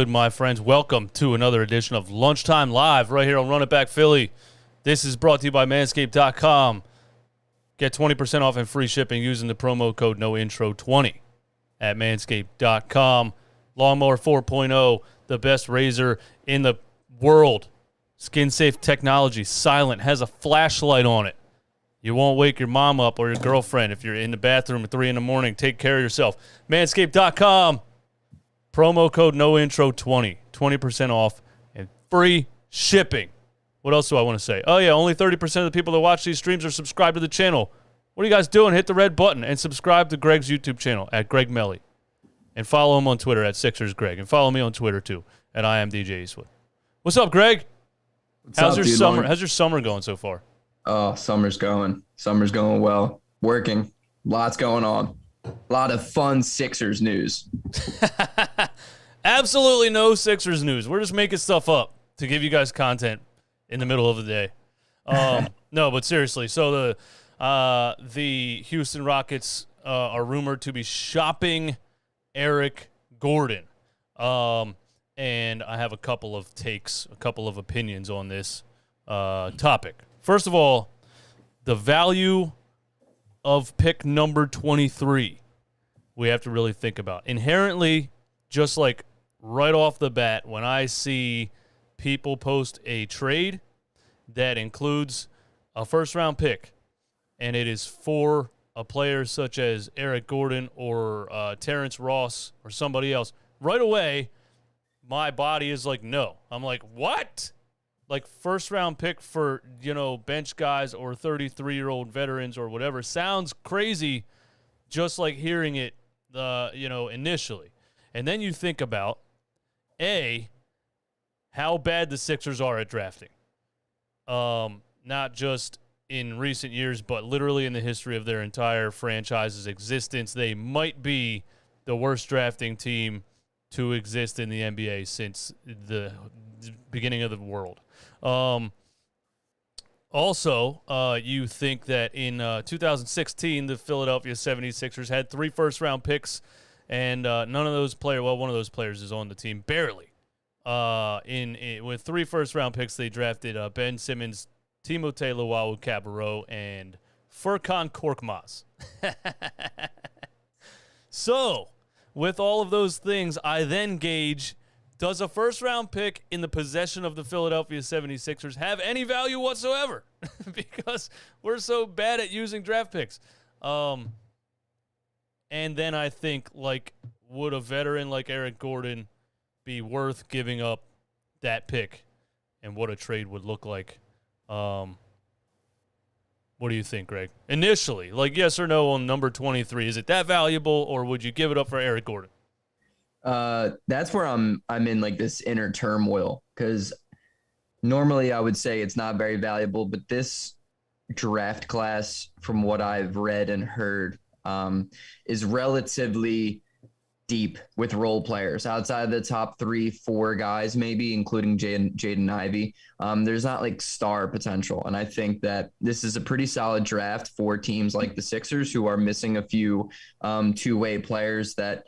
Good, my friends. Welcome to another edition of Lunchtime Live right here on Run It Back Philly. This is brought to you by Manscaped.com. Get 20% off and free shipping using the promo code NOINTRO20 at Manscaped.com. Lawnmower 4.0, the best razor in the world. Skin-safe technology, silent, has a flashlight on it. You won't wake your mom up or your girlfriend if you're in the bathroom at 3 in the morning. Take care of yourself. Manscaped.com. Promo code NOINTRO20, 20% off and free shipping. What else do I want to say? Oh, yeah, only 30% of the people that watch these streams are subscribed to the channel. What are you guys doing? Hit the red button and subscribe to Greg's YouTube channel at Greg Melly. And follow him on Twitter at SIXERS Greg. And follow me on Twitter, too, at I am DJ Eastwood. What's up, Greg? How's your summer? How's your summer going so far? Oh, summer's going. Summer's going well. Working. Lots going on. A lot of fun Sixers news. Absolutely no Sixers news. We're just making stuff up to give you guys content in the middle of the day. No, but seriously. So the Houston Rockets are rumored to be shopping Eric Gordon. And I have a couple of takes, a couple of opinions on this topic. First of all, the value of pick number 23, we have to really think about. Inherently, just like right off the bat, when I see people post a trade that includes a first-round pick, and it is for a player such as Eric Gordon or Terrence Ross or somebody else, right away, my body is like, no. I'm like, what? Like first-round pick for, bench guys or 33-year-old veterans or whatever sounds crazy just like hearing it, initially. And then you think about, A, how bad the Sixers are at drafting. Not just in recent years, but literally in the history of their entire franchise's existence. They might be the worst drafting team to exist in the NBA since the beginning of the world. Also, you think that in 2016, the Philadelphia 76ers had 3 first-round picks, and none of those players, well, one of those players is on the team, barely. With 3 first-round picks, they drafted Ben Simmons, Timothé Luwawu-Cabarrot, and Furkan Korkmaz. So, with all of those things, I then gauge, does a first-round pick in the possession of the Philadelphia 76ers have any value whatsoever? Because we're so bad at using draft picks. And then I think, would a veteran like Eric Gordon be worth giving up that pick, and what a trade would look like? What do you think, Greg? Initially, yes or no on number 23, is it that valuable, or would you give it up for Eric Gordon? That's where I'm in this inner turmoil, because normally I would say it's not very valuable, but this draft class, from what I've read and heard, is relatively deep with role players outside of the top 3-4 guys, maybe including Jaden Ivey. There's not star potential. And I think that this is a pretty solid draft for teams like the Sixers, who are missing a few two-way players that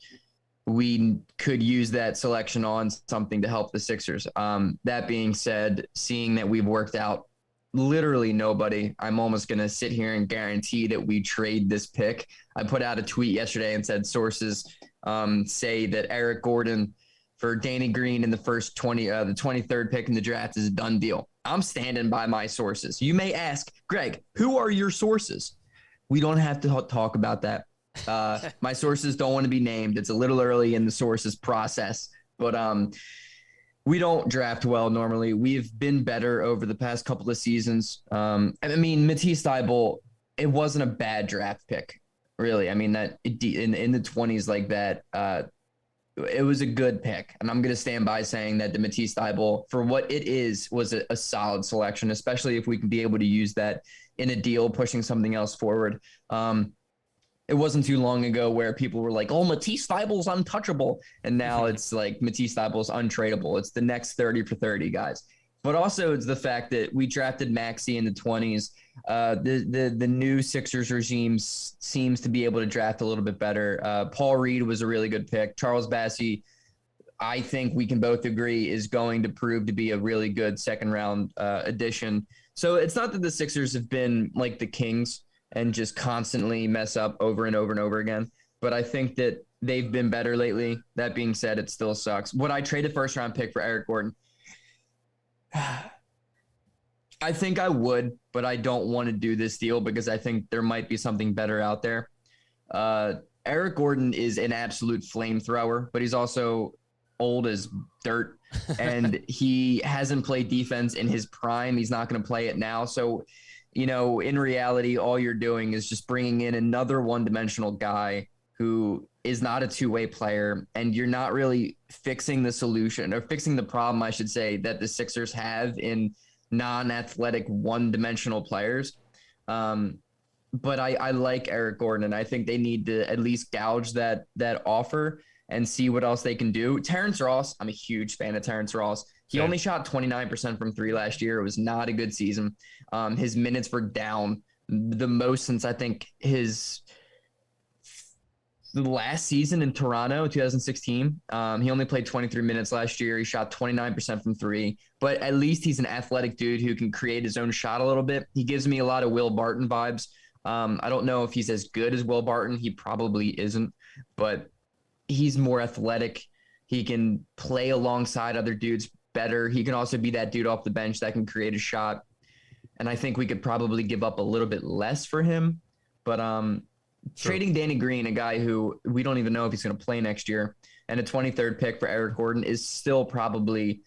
we could use that selection on something to help the Sixers. That being said, seeing that we've worked out literally nobody, I'm almost going to sit here and guarantee that we trade this pick. I put out a tweet yesterday and said sources say that Eric Gordon for Danny Green in the first the 23rd pick in the draft is a done deal. I'm standing by my sources. You may ask, Greg, who are your sources? We don't have to talk about that. My sources don't want to be named. It's a little early in the sources process, but we don't draft well normally. We've been better over the past couple of seasons. Matisse Thybulle, it wasn't a bad draft pick, really. That in the 20s like that, it was a good pick. And I'm going to stand by saying that the Matisse Thybulle, for what it is, was a solid selection, especially if we can be able to use that in a deal, pushing something else forward. It wasn't too long ago where people were like, oh, Matisse Thybulle's untouchable. And now it's like Matisse Thybulle's untradeable. It's the next 30 for 30 guys. But also it's the fact that we drafted Maxey in the 20s. The new Sixers regime seems to be able to draft a little bit better. Paul Reed was a really good pick. Charles Bassey, I think we can both agree is going to prove to be a really good second round addition. So it's not that the Sixers have been like the Kings and just constantly mess up over and over and over again, but I think that they've been better lately. That being said, it still sucks. Would I trade a first round pick for Eric Gordon? I think I would, but I don't want to do this deal because I think there might be something better out there. Eric Gordon is an absolute flamethrower, but he's also old as dirt, and he hasn't played defense in his prime. He's not going to play it now. So, in reality, all you're doing is just bringing in another one-dimensional guy who is not a two-way player, and you're not really fixing the solution or fixing the problem, I should say, that the Sixers have in non-athletic one-dimensional players. But I like Eric Gordon, and I think they need to at least gouge that offer and see what else they can do. Terrence Ross, I'm a huge fan of Terrence Ross. He only shot 29% from three last year. It was not a good season. His minutes were down the most since I think the last season in Toronto, 2016. He only played 23 minutes last year. He shot 29% from three, but at least he's an athletic dude who can create his own shot a little bit. He gives me a lot of Will Barton vibes. I don't know if he's as good as Will Barton. He probably isn't, but he's more athletic. He can play alongside other dudes better. He can also be that dude off the bench that can create a shot. And I think we could probably give up a little bit less for him. But trading Danny Green, a guy who we don't even know if he's going to play next year, and a 23rd pick for Eric Gordon is still probably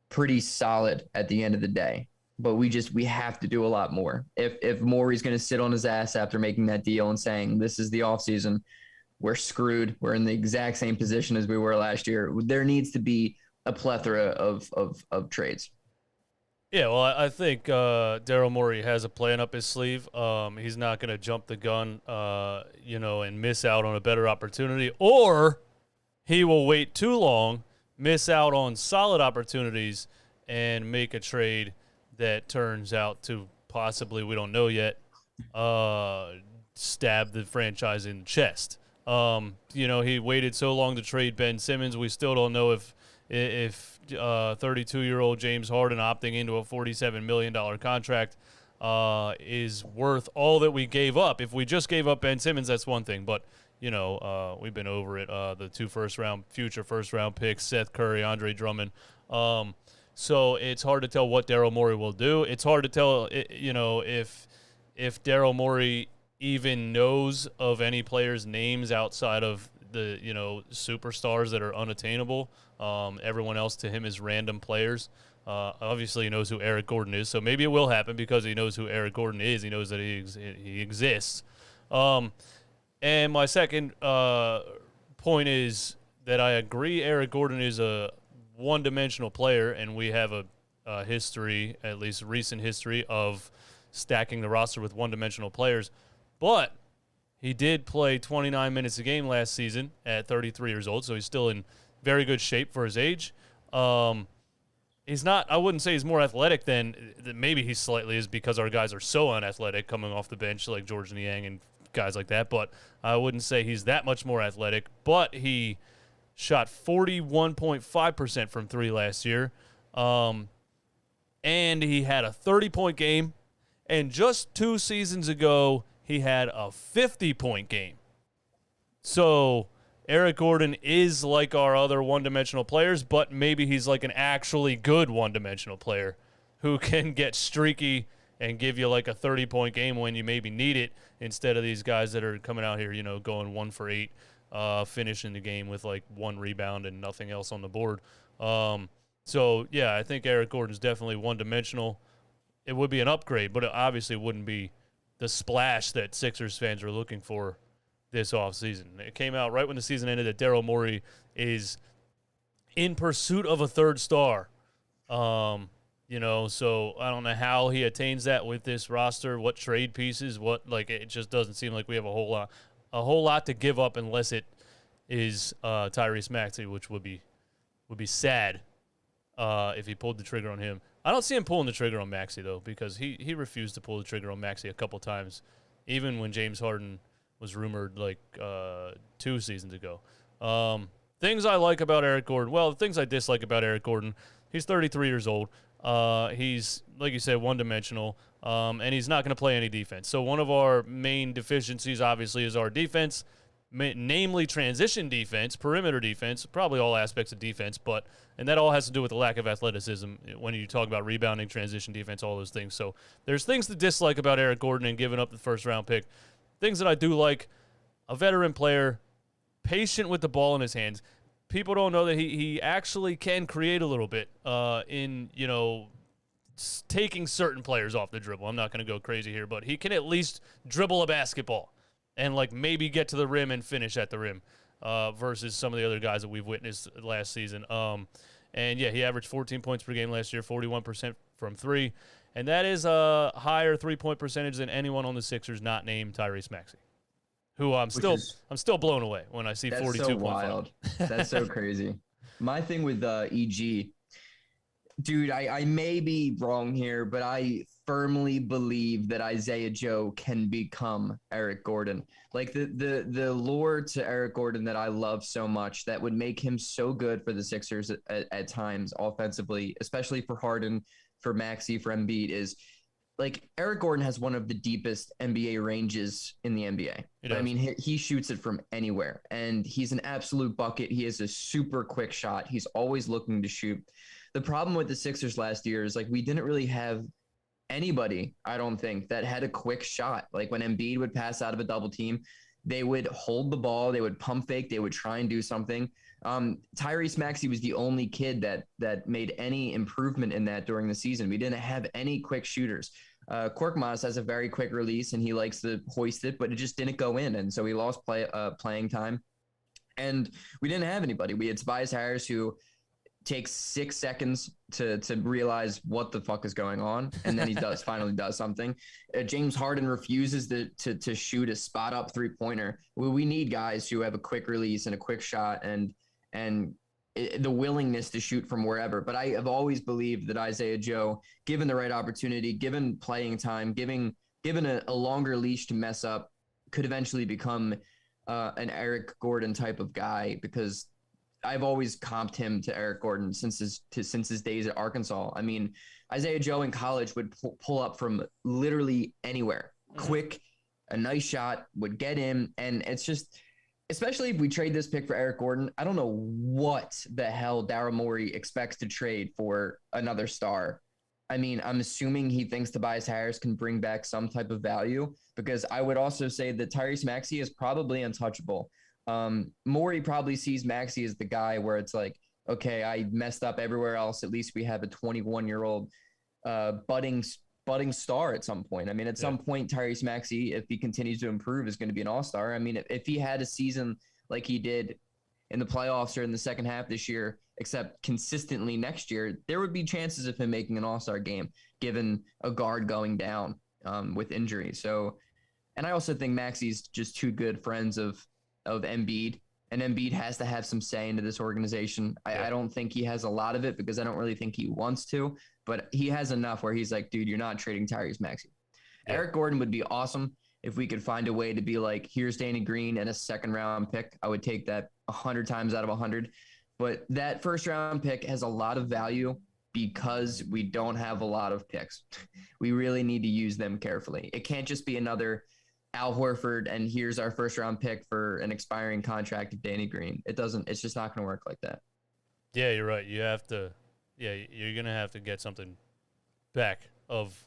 pretty solid at the end of the day. But we have to do a lot more. If Morey's going to sit on his ass after making that deal and saying this is the offseason, we're screwed. We're in the exact same position as we were last year. There needs to be a plethora of trades. Yeah, well, I think Daryl Morey has a plan up his sleeve. He's not going to jump the gun, and miss out on a better opportunity, or he will wait too long, miss out on solid opportunities, and make a trade that turns out to possibly, we don't know yet, stab the franchise in the chest. He waited so long to trade Ben Simmons. We still don't know if 32-year-old James Harden opting into a $47 million contract is worth all that we gave up. If we just gave up Ben Simmons, that's one thing. But, we've been over it. The two future first-round picks, Seth Curry, Andre Drummond. So it's hard to tell what Daryl Morey will do. It's hard to tell, if Daryl Morey even knows of any players' names outside of the, superstars that are unattainable. Everyone else to him is random players. Obviously, he knows who Eric Gordon is, so maybe it will happen because he knows who Eric Gordon is. He knows that he exists. And my second point is that I agree Eric Gordon is a one-dimensional player, and we have a history, at least recent history, of stacking the roster with one-dimensional players. But he did play 29 minutes a game last season at 33 years old, so he's still in very good shape for his age. He's not, I wouldn't say he's more athletic than maybe he slightly is because our guys are so unathletic coming off the bench like George Niang and guys like that, but I wouldn't say he's that much more athletic. But he shot 41.5% from three last year, and he had a 30-point game, and just 2 seasons ago, he had a 50-point game. So Eric Gordon is like our other one-dimensional players, but maybe he's like an actually good one-dimensional player who can get streaky and give you like a 30-point game when you maybe need it, instead of these guys that are coming out here, going 1 for 8, finishing the game with like 1 rebound and nothing else on the board. So, yeah, I think Eric Gordon's definitely one-dimensional. It would be an upgrade, but it obviously wouldn't be the splash that Sixers fans are looking for this offseason. It came out right when the season ended that Daryl Morey is in pursuit of a third star. So I don't know how he attains that with this roster, what trade pieces, it just doesn't seem like we have a whole lot to give up unless it is Tyrese Maxey, which would be sad if he pulled the trigger on him. I don't see him pulling the trigger on Maxey, though, because he refused to pull the trigger on Maxey a couple times, even when James Harden was rumored 2 seasons ago. things I like about Eric Gordon. Well, the things I dislike about Eric Gordon. He's 33 years old. He's, like you said, one-dimensional, and he's not going to play any defense. So one of our main deficiencies, obviously, is our defense, namely transition defense, perimeter defense, probably all aspects of defense, and that all has to do with the lack of athleticism when you talk about rebounding, transition defense, all those things. So there's things to dislike about Eric Gordon and giving up the first-round pick. Things that I do like, a veteran player, patient with the ball in his hands. People don't know that he actually can create a little bit in, taking certain players off the dribble. I'm not going to go crazy here, but he can at least dribble a basketball and, maybe get to the rim and finish at the rim versus some of the other guys that we've witnessed last season. And, yeah, he averaged 14 points per game last year, 41% from three, and that is a higher three-point percentage than anyone on the Sixers not named Tyrese Maxey, who I'm still blown away when I see 42.5. That's so wild. That's so crazy. My thing with EG, dude, I may be wrong here, but I firmly believe that Isaiah Joe can become Eric Gordon. Like the lure to Eric Gordon that I love so much that would make him so good for the Sixers at times offensively, especially for Harden, for Maxey, for Embiid, is like Eric Gordon has one of the deepest NBA ranges in the NBA. I mean, he shoots it from anywhere, and he's an absolute bucket. He has a super quick shot. He's always looking to shoot. The problem with the Sixers last year is we didn't really have anybody, I don't think, that had a quick shot. Like when Embiid would pass out of a double team, they would hold the ball, they would pump fake, they would try and do something. Tyrese Maxey was the only kid that made any improvement in that during the season. We didn't have any quick shooters. Korkmaz has a very quick release and he likes to hoist it, but it just didn't go in. And so he lost playing time. And we didn't have anybody. We had Tobias Harris, who takes 6 seconds to realize what the fuck is going on, and then he finally does something. James Harden refuses to shoot a spot up 3-pointer. We need guys who have a quick release and a quick shot and the willingness to shoot from wherever. But I have always believed that Isaiah Joe, given the right opportunity, given playing time, given a longer leash to mess up, could eventually become an Eric Gordon type of guy, because I've always comped him to Eric Gordon since his days at Arkansas. I mean, Isaiah Joe in college would pull up from literally anywhere. Quick, a nice shot, would get in, and it's just, especially if we trade this pick for Eric Gordon, I don't know what the hell Daryl Morey expects to trade for another star. I mean, I'm assuming he thinks Tobias Harris can bring back some type of value, because I would also say that Tyrese Maxey is probably untouchable. Morey probably sees Maxey as the guy where it's like, okay, I messed up everywhere else. At least we have a 21-year-old budding star at some point. I mean, at some point, Tyrese Maxey, if he continues to improve, is going to be an all-star. I mean, if he had a season like he did in the playoffs or in the second half this year, except consistently next year, there would be chances of him making an all-star game, given a guard going down with injury. So, and I also think Maxey's just two good friends of Embiid, and Embiid has to have some say into this organization. I don't think he has a lot of it, because I don't really think he wants to, but he has enough where he's like, dude, you're not trading Tyrese Maxey. Yeah. Eric Gordon would be awesome if we could find a way to be like, here's Danny Green and a second-round pick. I would take that 100 times out of 100. But that first-round pick has a lot of value because we don't have a lot of picks. We really need to use them carefully. It can't just be another Al Horford and here's our first-round pick for an expiring contract of Danny Green. It's just not going to work like that. Yeah, you're right. You're going to have to get something back of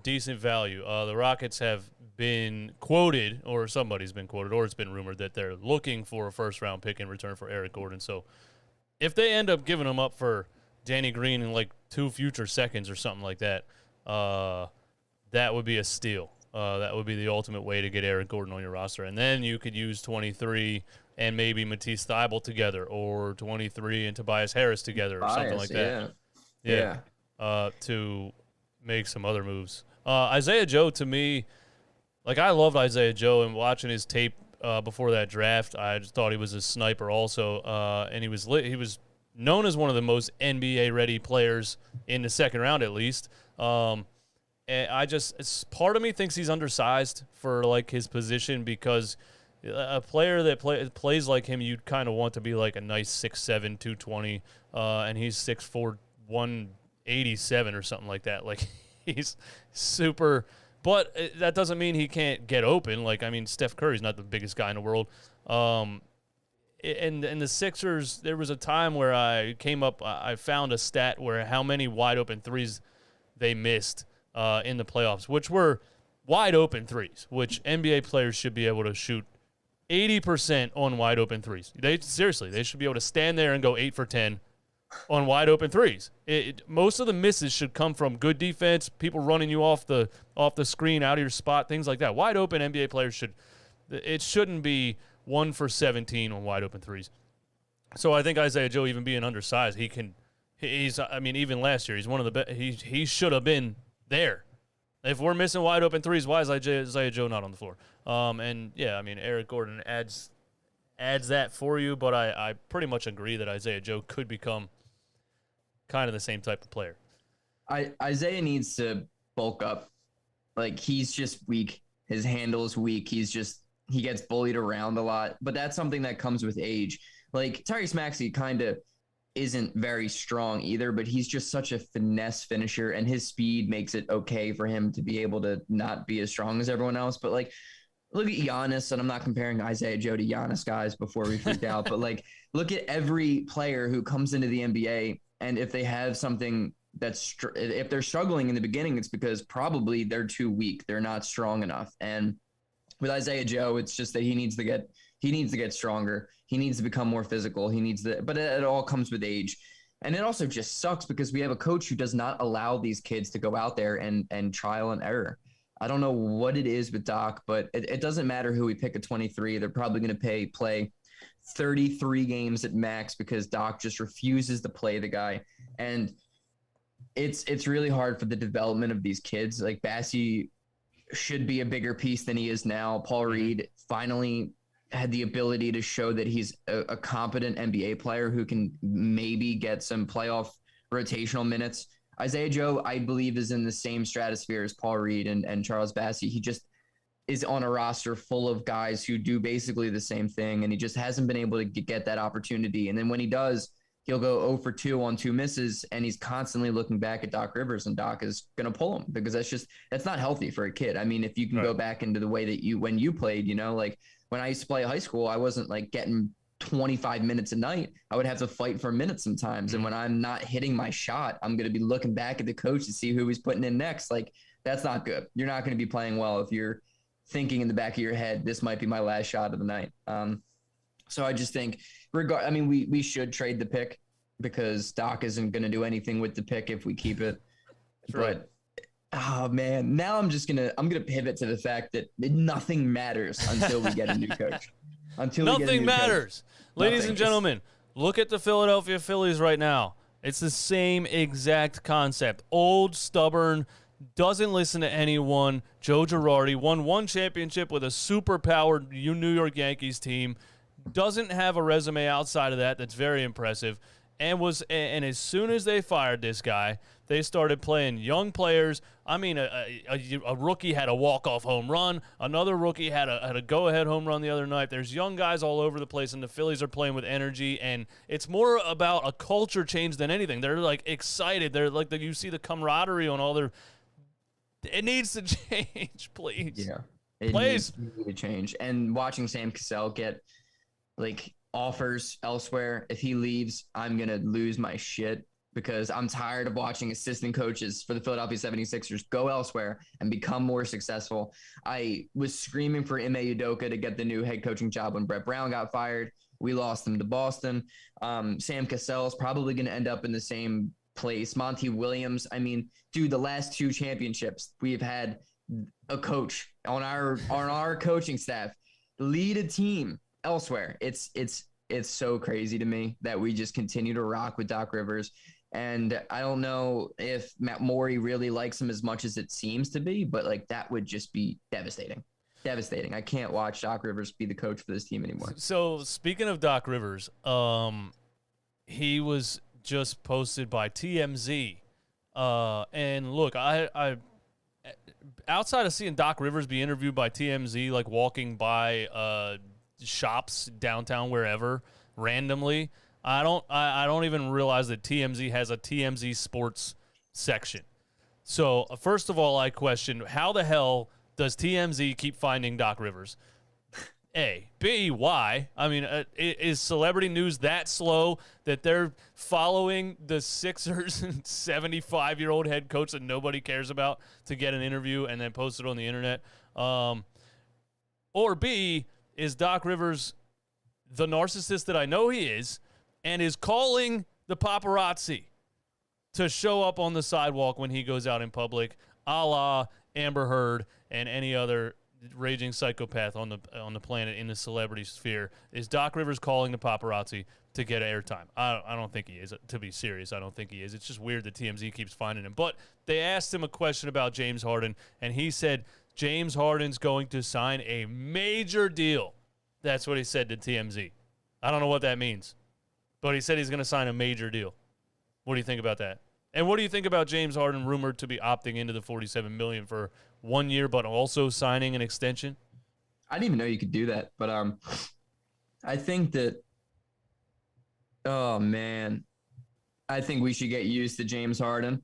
decent value. The Rockets have been quoted, or somebody's been quoted, or it's been rumored that they're looking for a first-round pick in return for Eric Gordon. So if they end up giving him up for Danny Green in like 2 future seconds or something like that, that would be a steal. That would be the ultimate way to get Eric Gordon on your roster. And then you could use 23 and maybe Matisse Thybulle together, or 23 and Tobias Harris together, or something like that. Yeah. To make some other moves. Isaiah Joe, to me, like, I loved Isaiah Joe, and watching his tape before that draft, I just thought he was a sniper also. And he was known as one of the most NBA-ready players in the second round, at least. And part of me thinks he's undersized for like his position, because A player that plays like him, you'd kind of want to be like a nice 6'7", 220, and he's 6'4", 187 or something like that. Like, he's super, but that doesn't mean he can't get open. Like, I mean, Steph Curry's not the biggest guy in the world. And the Sixers, there was a time where I found a stat where how many wide open threes they missed in the playoffs, which were wide open threes, which NBA players should be able to shoot 80% on wide open threes. They should be able to stand there and go 8 for 10 on wide open threes. Most of the misses should come from good defense, people running you off the screen, out of your spot, things like that. Wide open NBA players shouldn't be 1 for 17 on wide open threes. So I think Isaiah Joe, even being undersized, even last year, he's one of the best. He should have been there. If we're missing wide open threes, why is Isaiah Joe not on the floor? Eric Gordon adds that for you, but I pretty much agree that Isaiah Joe could become kind of the same type of player. Isaiah needs to bulk up. Like, he's just weak. His handle is weak. He gets bullied around a lot, but that's something that comes with age. Like, Tyrese Maxey kind of isn't very strong either, but he's just such a finesse finisher, and his speed makes it okay for him to be able to not be as strong as everyone else. But, like, look at Giannis, and I'm not comparing Isaiah Joe to Giannis, guys, before we freak out, but, like, look at every player who comes into the NBA, and if they have something if they're struggling in the beginning, it's because probably they're too weak. They're not strong enough. And with Isaiah Joe, it's just that he needs to get stronger. He needs to become more physical. But it all comes with age. And it also just sucks because we have a coach who does not allow these kids to go out there and trial and error. I don't know what it is with Doc, but it doesn't matter who we pick at 23. They're probably going to play 33 games at max because Doc just refuses to play the guy. And it's really hard for the development of these kids. Like, Bassey should be a bigger piece than he is now. Paul Reed finally had the ability to show that he's a competent NBA player who can maybe get some playoff rotational minutes. Isaiah Joe, I believe, is in the same stratosphere as Paul Reed and Charles Bassey. He just is on a roster full of guys who do basically the same thing, and he just hasn't been able to get that opportunity. And then when he does, he'll go 0 for 2 on 2 misses, and he's constantly looking back at Doc Rivers, and Doc is going to pull him because that's not healthy for a kid. I mean, if you can go back into the way that when you played, like when I used to play high school, I wasn't like getting 25 minutes a night. I would have to fight for minutes sometimes. And when I'm not hitting my shot, I'm going to be looking back at the coach to see who he's putting in next. Like, that's not good. You're not going to be playing well if you're thinking in the back of your head, this might be my last shot of the night. So I just think we should trade the pick because Doc isn't going to do anything with the pick if we keep it. But oh man, now I'm going to pivot to the fact that nothing matters until we get a new coach. Nothing matters. Ladies and gentlemen, look at the Philadelphia Phillies right now. It's the same exact concept. Old, stubborn, doesn't listen to anyone. Joe Girardi won 1 championship with a super-powered New York Yankees team. Doesn't have a resume outside of that that's very impressive. And as soon as they fired this guy, they started playing young players. I mean, a rookie had a walk-off home run. Another rookie had a go-ahead home run the other night. There's young guys all over the place, and the Phillies are playing with energy. And it's more about a culture change than anything. They're, like, excited. They're like, you see the camaraderie on all their – it needs to change, please. Yeah, it needs to change. And watching Sam Cassell get, like, offers elsewhere, if he leaves, I'm going to lose my shit because I'm tired of watching assistant coaches for the Philadelphia 76ers go elsewhere and become more successful. I was screaming for Ime Udoka to get the new head coaching job when Brett Brown got fired. We lost him to Boston. Sam Cassell is probably going to end up in the same place. Monty Williams, I mean, dude, the last 2 championships, we've had a coach on our coaching staff lead a team elsewhere. It's so crazy to me that we just continue to rock with Doc Rivers. And I don't know if Matt Morey really likes him as much as it seems to be, but like that would just be devastating. I can't watch Doc Rivers be the coach for this team anymore. So speaking of Doc Rivers, he was just posted by TMZ. And look, I outside of seeing Doc Rivers be interviewed by TMZ, like walking by shops downtown wherever randomly. I don't even realize that TMZ has a TMZ sports section. So first of all, I question how the hell does TMZ keep finding Doc Rivers? A. B. Why? I mean, is celebrity news that slow that they're following the Sixers 75-year-old head coach that nobody cares about to get an interview and then post it on the internet? Or B, is Doc Rivers the narcissist that I know he is and is calling the paparazzi to show up on the sidewalk when he goes out in public, a la Amber Heard and any other raging psychopath on the planet in the celebrity sphere? Is Doc Rivers calling the paparazzi to get airtime? I don't think he is. To be serious, I don't think he is. It's just weird that TMZ keeps finding him. But they asked him a question about James Harden, and he said James Harden's going to sign a major deal. That's what he said to TMZ. I don't know what that means, but he said he's going to sign a major deal. What do you think about that? And what do you think about James Harden rumored to be opting into the $47 million for 1 year, but also signing an extension? I didn't even know you could do that, but I think that, oh man, I think we should get used to James Harden.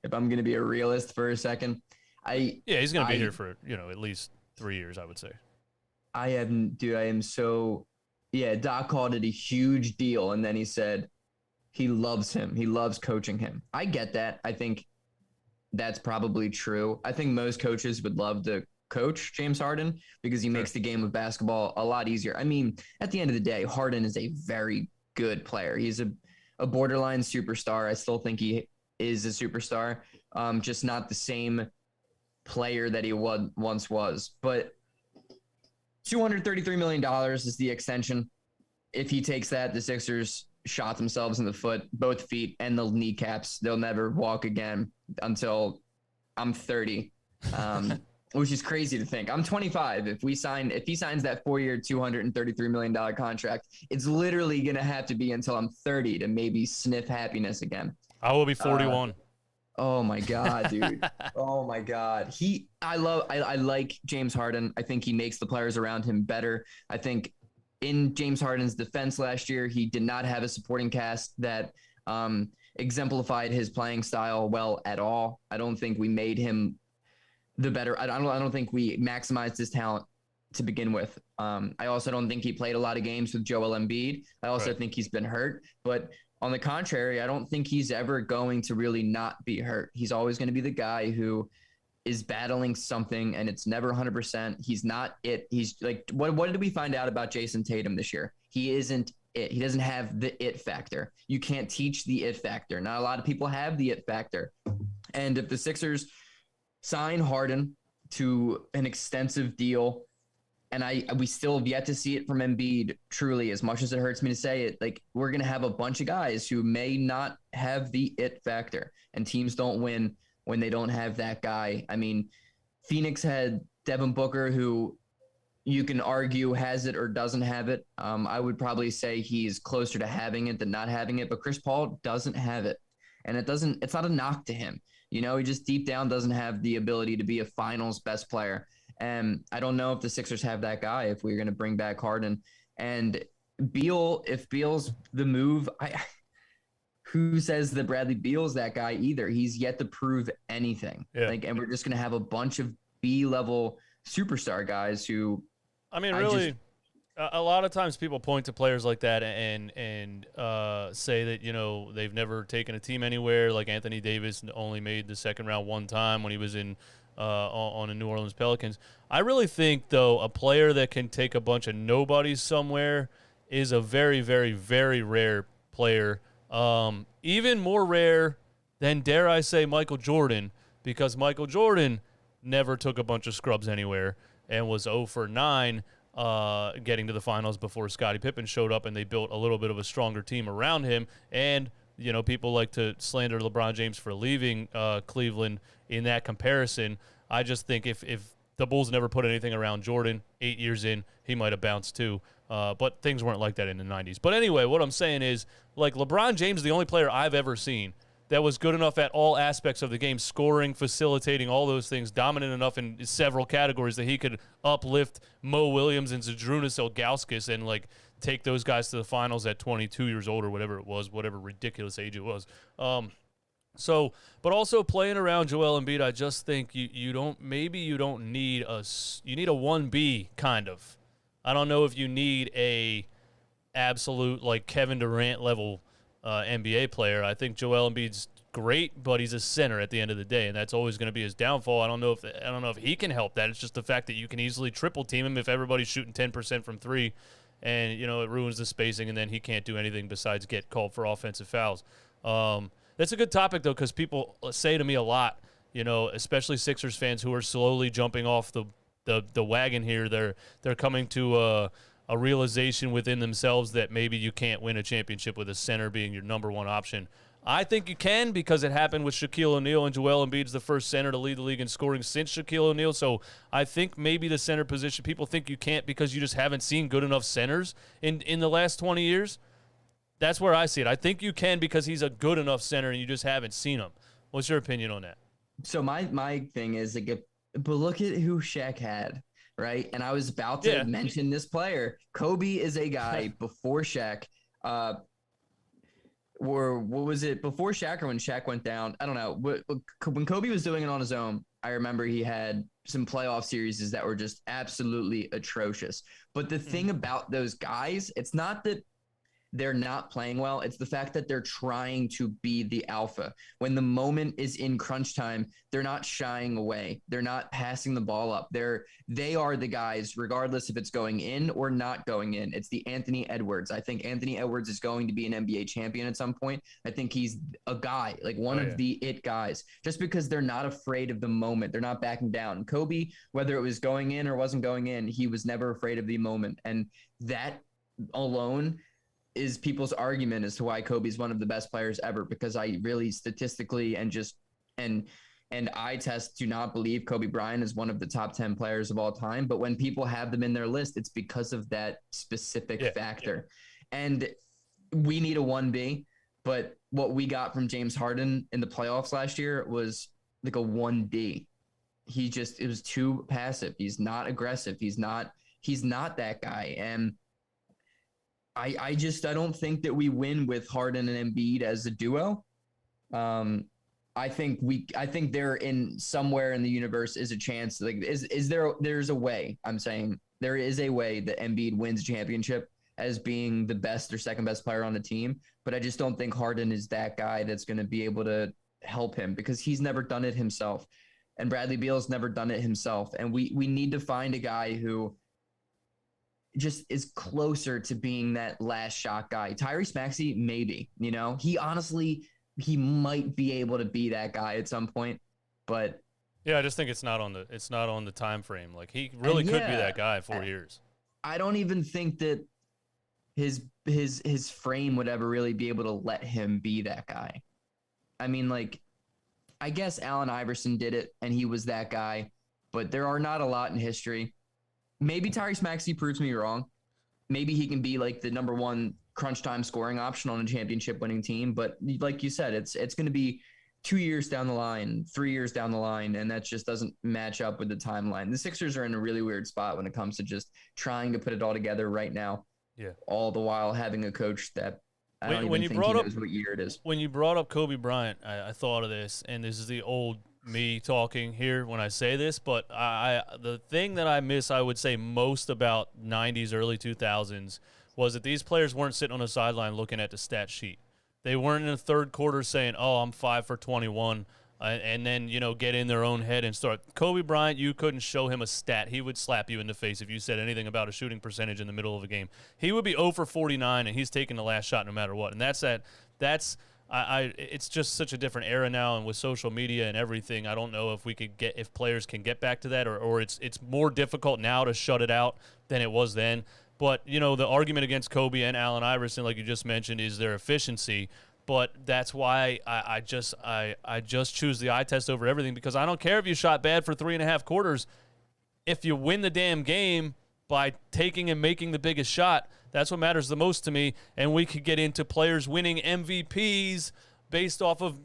If I'm going to be a realist for a second, he's going to be here for at least 3 years, I would say. I am so. Yeah, Doc called it a huge deal, and then he said he loves him. He loves coaching him. I get that. I think that's probably true. I think most coaches would love to coach James Harden because he makes the game of basketball a lot easier. I mean, at the end of the day, Harden is a very good player. He's a borderline superstar. I still think he is a superstar, just not the same player that he once was. But $233 million is the extension. If he takes that, the Sixers shot themselves in the foot, both feet and the kneecaps. They'll never walk again until I'm 30, which is crazy to think. I'm 25. If he signs that 4-year, $233 million contract, it's literally going to have to be until I'm 30 to maybe sniff happiness again. I will be 41. Oh my God, dude. Oh my God. I like James Harden. I think he makes the players around him better. I think in James Harden's defense last year, he did not have a supporting cast that exemplified his playing style well at all. I don't think we made him the better. I don't think we maximized his talent to begin with. I also don't think he played a lot of games with Joel Embiid. I also think he's been hurt, but on the contrary, I don't think he's ever going to really not be hurt. He's always going to be the guy who is battling something, and it's never 100%. He's not it. He's like, what did we find out about Jason Tatum this year? He isn't it. He doesn't have the it factor. You can't teach the it factor. Not a lot of people have the it factor. And if the Sixers sign Harden to an extensive deal, and we still have yet to see it from Embiid, truly, as much as it hurts me to say it, like, we're going to have a bunch of guys who may not have the it factor, and teams don't win when they don't have that guy. I mean, Phoenix had Devin Booker, who you can argue has it or doesn't have it. I would probably say he's closer to having it than not having it, but Chris Paul doesn't have it, and it's not a knock to him. He just deep down doesn't have the ability to be a finals best player. And I don't know if the Sixers have that guy, if we're going to bring back Harden. And if Beal's the move, who says that Bradley Beal's that guy either? He's yet to prove anything. Yeah. And we're just going to have a bunch of B-level superstar guys who... I mean, really, a lot of times people point to players like that and say that, they've never taken a team anywhere. Like Anthony Davis only made the second round one time when he was on the New Orleans Pelicans. I really think, though, a player that can take a bunch of nobodies somewhere is a very, very, very rare player. Even more rare than, dare I say, Michael Jordan, because Michael Jordan never took a bunch of scrubs anywhere and was 0 for 9 getting to the finals before Scottie Pippen showed up, and they built a little bit of a stronger team around him. And people like to slander LeBron James for leaving Cleveland in that comparison. I just think if the Bulls never put anything around Jordan 8 years in, he might have bounced too. But things weren't like that in the 90s. But anyway, what I'm saying is, like, LeBron James is the only player I've ever seen that was good enough at all aspects of the game, scoring, facilitating, all those things, dominant enough in several categories that he could uplift Mo Williams and Zydrunas Ilgauskas and, like, take those guys to the finals at 22 years old or whatever it was, whatever ridiculous age it was. So, but also playing around Joel Embiid, I just think you don't need you need a 1B kind of. I don't know if you need a absolute, like, Kevin Durant level NBA player. I think Joel Embiid's great, but he's a center at the end of the day, and that's always going to be his downfall. I don't know if he can help that. It's just the fact that you can easily triple team him if everybody's shooting 10% from three, and it ruins the spacing, and then he can't do anything besides get called for offensive fouls. That's a good topic though, because people say to me a lot, especially Sixers fans who are slowly jumping off the wagon here. They're coming to a realization within themselves that maybe you can't win a championship with a center being your number one option. I think you can, because it happened with Shaquille O'Neal, and Joel Embiid's the first center to lead the league in scoring since Shaquille O'Neal. So I think maybe the center position, people think you can't because you just haven't seen good enough centers in the last 20 years. That's where I see it. I think you can because he's a good enough center and you just haven't seen him. What's your opinion on that? So my thing is, like, but look at who Shaq had. Right. And I was about to mention this player. Kobe is a guy before Shaq. Or what was it, before Shaq or when Shaq went down? I don't know. When Kobe was doing it on his own, I remember he had some playoff series that were just absolutely atrocious. But the thing about those guys, it's not that they're not playing well. It's the fact that they're trying to be the alpha. When the moment is in crunch time, they're not shying away. They're not passing the ball up. They are the guys, regardless if it's going in or not going in. It's the Anthony Edwards. I think Anthony Edwards is going to be an NBA champion at some point. I think he's a guy, like one of the it guys, just because they're not afraid of the moment. They're not backing down. Kobe, whether it was going in or wasn't going in, he was never afraid of the moment. And that alone is people's argument as to why Kobe's one of the best players ever, because I really statistically and eye test do not believe Kobe Bryant is one of the top 10 players of all time. But when people have them in their list, it's because of that specific factor. And we need a 1B, but what we got from James Harden in the playoffs last year was like a 1D. It was too passive. He's not aggressive. He's not that guy. And I don't think that we win with Harden and Embiid as a duo. I think there in somewhere in the universe is a chance. Like, there's a way. I'm saying there is a way that Embiid wins a championship as being the best or second best player on the team. But I just don't think Harden is that guy that's going to be able to help him, because he's never done it himself, and Bradley Beal's never done it himself. And we need to find a guy who just is closer to being that last shot guy. Tyrese Maxey, maybe, he might be able to be that guy at some point, but I just think it's not on the time frame. Like, he really could be that guy in 4 years. I don't even think that his frame would ever really be able to let him be that guy. I mean, like, I guess Allen Iverson did it and he was that guy, but there are not a lot in history. Maybe Tyrese Maxey proves me wrong. Maybe he can be like the number one crunch time scoring option on a championship winning team. But like you said, it's going to be 2 years down the line, 3 years down the line, and that just doesn't match up with the timeline. The Sixers are in a really weird spot when it comes to just trying to put it all together right now. Yeah. All the while having a coach that I don't even think he knows what year it is. When you brought up Kobe Bryant, I thought of this, and this is the old me talking here when I say this, but the thing that I would say most about 90s, early 2000s was that these players weren't sitting on the sideline looking at the stat sheet. They weren't in the third quarter saying, oh, I'm 5 for 21, and then, get in their own head and start. Kobe Bryant, you couldn't show him a stat. He would slap you in the face if you said anything about a shooting percentage in the middle of a game. He would be 0 for 49, and he's taking the last shot no matter what. And it's just such a different era now, and with social media and everything, I don't know if players can get back to that, or it's more difficult now to shut it out than it was then. But the argument against Kobe and Allen Iverson, like you just mentioned, is their efficiency. But that's why I just choose the eye test over everything, because I don't care if you shot bad for 3.5 quarters. If you win the damn game by taking and making the biggest shot, that's what matters the most to me. And we could get into players winning MVPs based off of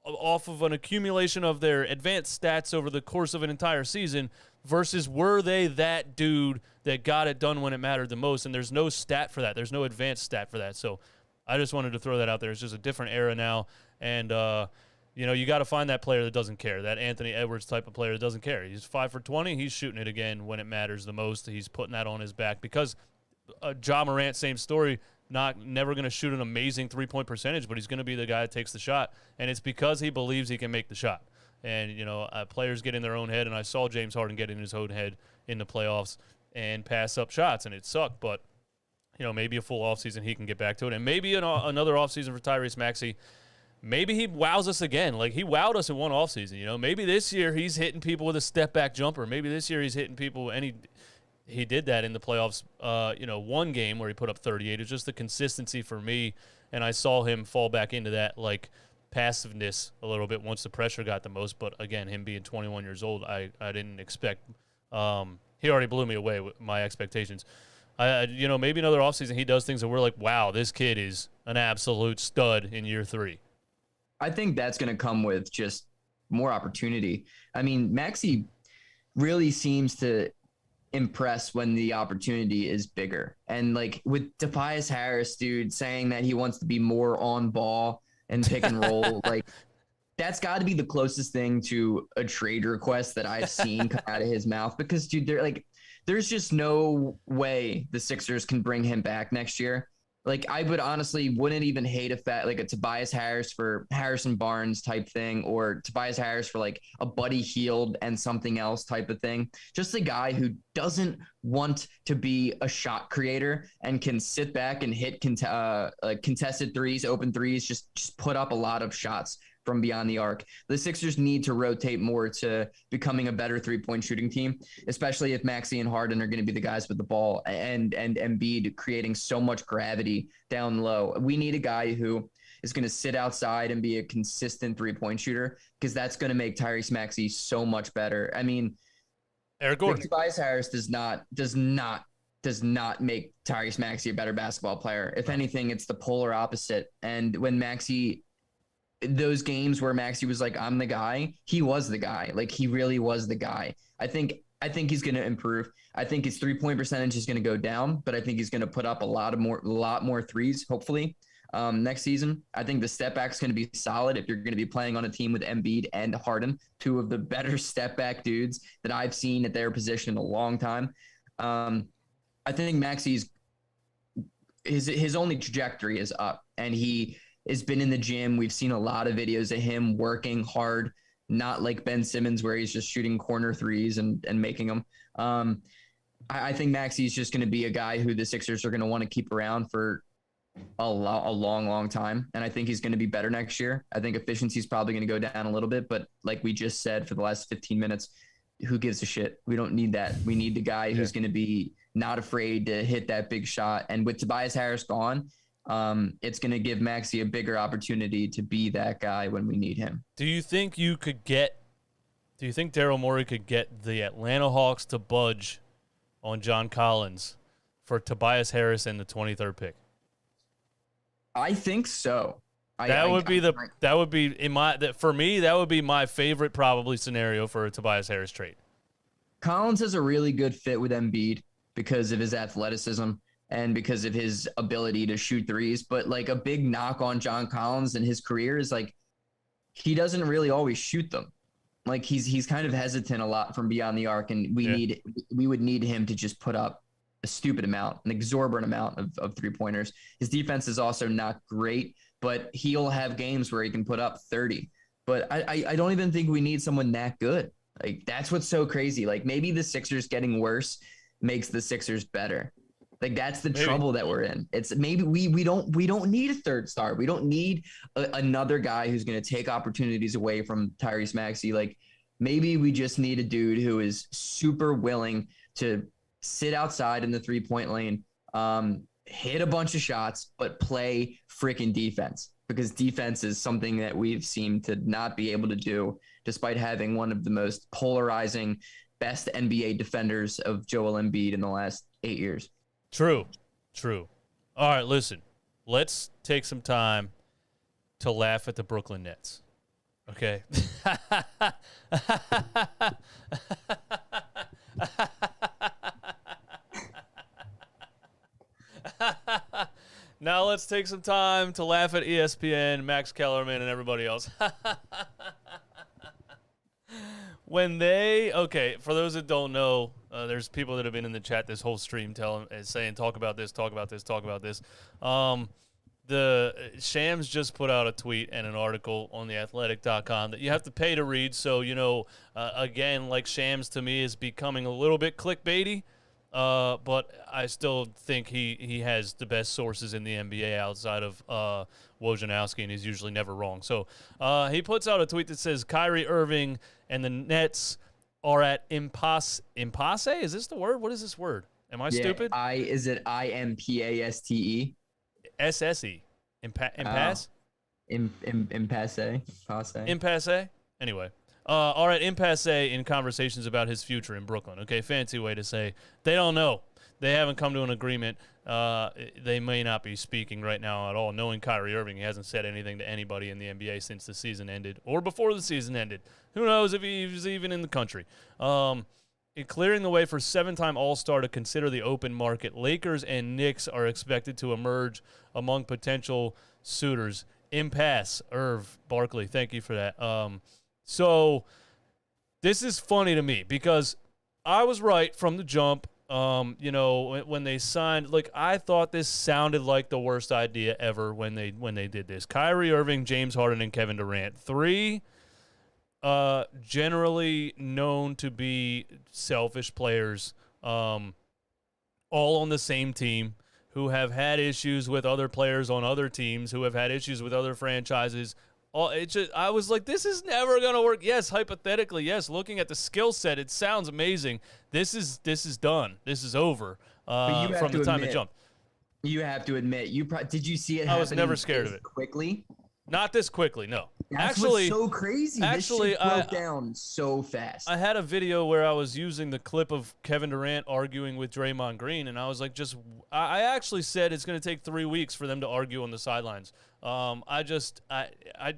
off of an accumulation of their advanced stats over the course of an entire season versus were they that dude that got it done when it mattered the most? And there's no stat for that. There's no advanced stat for that. So I just wanted to throw that out there. It's just a different era now. And, you got to find that player that doesn't care, that Anthony Edwards type of player that doesn't care. He's 5 for 20. He's shooting it again when it matters the most. He's putting that on his back because Ja Morant, same story, never going to shoot an amazing three-point percentage, but he's going to be the guy that takes the shot. And it's because he believes he can make the shot. And, players get in their own head, and I saw James Harden get in his own head in the playoffs and pass up shots, and it sucked. But, maybe a full offseason he can get back to it. And maybe another offseason for Tyrese Maxey. Maybe he wows us again. Like, he wowed us in one offseason, Maybe this year he's hitting people with a step-back jumper. Maybe this year he's hitting people, and he did that in the playoffs, one game where he put up 38. It's just the consistency for me, and I saw him fall back into that, passiveness a little bit once the pressure got the most. But, again, him being 21 years old, I didn't expect. He already blew me away with my expectations. Maybe another offseason he does things that we're like, wow, this kid is an absolute stud in year 3. I think that's going to come with just more opportunity. I mean, Maxey really seems to impress when the opportunity is bigger. And with Tobias Harris, dude, saying that he wants to be more on ball and pick and roll, that's got to be the closest thing to a trade request that I've seen come out of his mouth. Because, dude, there's just no way the Sixers can bring him back next year. I would honestly wouldn't even hate a Tobias Harris for Harrison Barnes type thing, or Tobias Harris for a Buddy Hield and something else type of thing. Just a guy who doesn't want to be a shot creator and can sit back and hit contested threes, open threes, just put up a lot of shots from beyond the arc. The Sixers need to rotate more to becoming a better three-point shooting team, especially if Maxey and Harden are going to be the guys with the ball and Embiid creating so much gravity down low. We need a guy who is going to sit outside and be a consistent three-point shooter, because that's going to make Tyrese Maxey so much better. I mean, Eric Gordon. Tobias Harris does not make Tyrese Maxey a better basketball player. If anything, it's the polar opposite. And when Maxey, those games where Maxey was like, I'm the guy, he was the guy. He really was the guy. I think he's going to improve. I think his 3-point percentage is going to go down, but I think he's going to put up a lot more threes, hopefully, next season. I think the step back is going to be solid if you're going to be playing on a team with Embiid and Harden, two of the better step back dudes that I've seen at their position in a long time. I think Maxey's his only trajectory is up, and he has been in the gym. We've seen a lot of videos of him working hard, not like Ben Simmons where he's just shooting corner threes and making them. I think Maxey's just going to be a guy who the Sixers are going to want to keep around for a long time. And I think he's going to be better next year. I think efficiency is probably going to go down a little bit, but like we just said for the last 15 minutes, who gives a shit? We don't need that. We need the guy who's going to be not afraid to hit that big shot. And with Tobias Harris gone, it's going to give Maxey a bigger opportunity to be that guy when we need him. Do you think Daryl Morey could get the Atlanta Hawks to budge on John Collins for Tobias Harris and the 23rd pick? I think so. That would be my favorite probably scenario for a Tobias Harris trade. Collins is a really good fit with Embiid because of his athleticism and because of his ability to shoot threes. But a big knock on John Collins and his career is he doesn't really always shoot them. He's kind of hesitant a lot from beyond the arc, and we would need him to just put up a stupid amount, an exorbitant amount of 3-pointers. His defense is also not great, but he'll have games where he can put up 30. But I don't even think we need someone that good. That's what's so crazy. Maybe the Sixers getting worse makes the Sixers better. That's the trouble that we're in. It's maybe we don't need a third star. We don't need another guy who's going to take opportunities away from Tyrese Maxey. Maybe we just need a dude who is super willing to sit outside in the 3-point lane, hit a bunch of shots, but play freaking defense, because defense is something that we've seemed to not be able to do despite having one of the most polarizing, best NBA defenders of Joel Embiid in the last 8 years. True. All right, listen. Let's take some time to laugh at the Brooklyn Nets. Okay. Now let's take some time to laugh at ESPN, Max Kellerman, and everybody else. Okay, for those that don't know, there's people that have been in the chat this whole stream saying, talk about this, talk about this, talk about this. The Shams just put out a tweet and an article on theathletic.com that you have to pay to read. So, again, like Shams to me is becoming a little bit clickbaity. But I still think he has the best sources in the NBA outside of Wojnarowski, and he's usually never wrong. So he puts out a tweet that says Kyrie Irving and the Nets are at impasse. Impasse? Is this the word? What is this word? Am I stupid? Is it IMPASTE? SSE. Impasse? Impasse. Impasse? Anyway. All right, impasse in conversations about his future in Brooklyn. Okay, fancy way to say they don't know. They haven't come to an agreement. They may not be speaking right now at all. Knowing Kyrie Irving, he hasn't said anything to anybody in the NBA since the season ended or before the season ended. Who knows if he was even in the country. Clearing the way for seven-time All-Star to consider the open market, Lakers and Knicks are expected to emerge among potential suitors. Impasse, Irv Barkley, thank you for that. So this is funny to me because I was right from the jump. When they signed, I thought this sounded like the worst idea ever when they did this. Kyrie Irving, James Harden, and Kevin Durant. Three generally known to be selfish players, all on the same team, who have had issues with other players on other teams, who have had issues with other franchises. I was like, this is never going to work. Yes, hypothetically, yes. Looking at the skill set, it sounds amazing. This is done. This is over from the time it jumped. You have to admit, did you see it happening? I was never scared of it. Quickly? Not this quickly, no. That's what's so crazy. This shit broke down so fast. I had a video where I was using the clip of Kevin Durant arguing with Draymond Green, and I was like, I actually said it's going to take 3 weeks for them to argue on the sidelines. I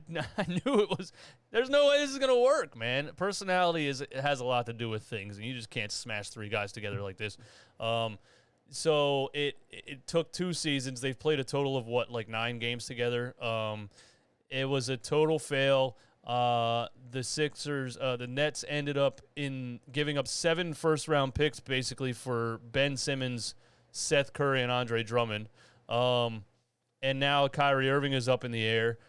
knew it was. There's no way this is going to work, man. Personality has a lot to do with things, and you just can't smash three guys together like this. So it took 2 seasons. They've played a total of 9 games together. It was a total fail. The Sixers, the Nets ended up giving up 7 first-round picks basically for Ben Simmons, Seth Curry, and Andre Drummond. And now Kyrie Irving is up in the air.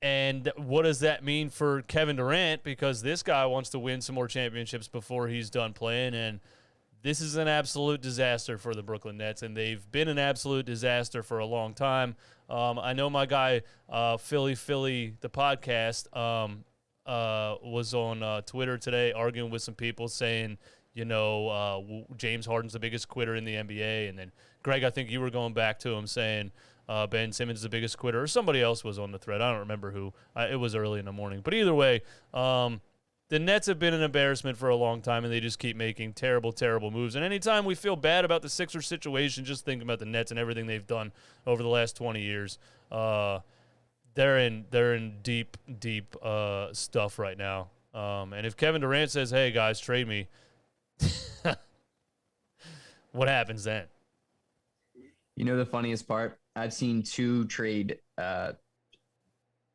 And what does that mean for Kevin Durant? Because this guy wants to win some more championships before he's done playing, and this is an absolute disaster for the Brooklyn Nets, and they've been an absolute disaster for a long time. I know my guy, Philly, the podcast, was on Twitter today arguing with some people saying, James Harden's the biggest quitter in the NBA. And then, Greg, I think you were going back to him saying Ben Simmons is the biggest quitter, or somebody else was on the thread. I don't remember who. It was early in the morning. But either way, the Nets have been an embarrassment for a long time, and they just keep making terrible, terrible moves. And anytime we feel bad about the Sixers situation, just think about the Nets and everything they've done over the last 20 years. They're in deep stuff right now. And if Kevin Durant says, "Hey guys, trade me," what happens then? The funniest part? I've seen 2 trade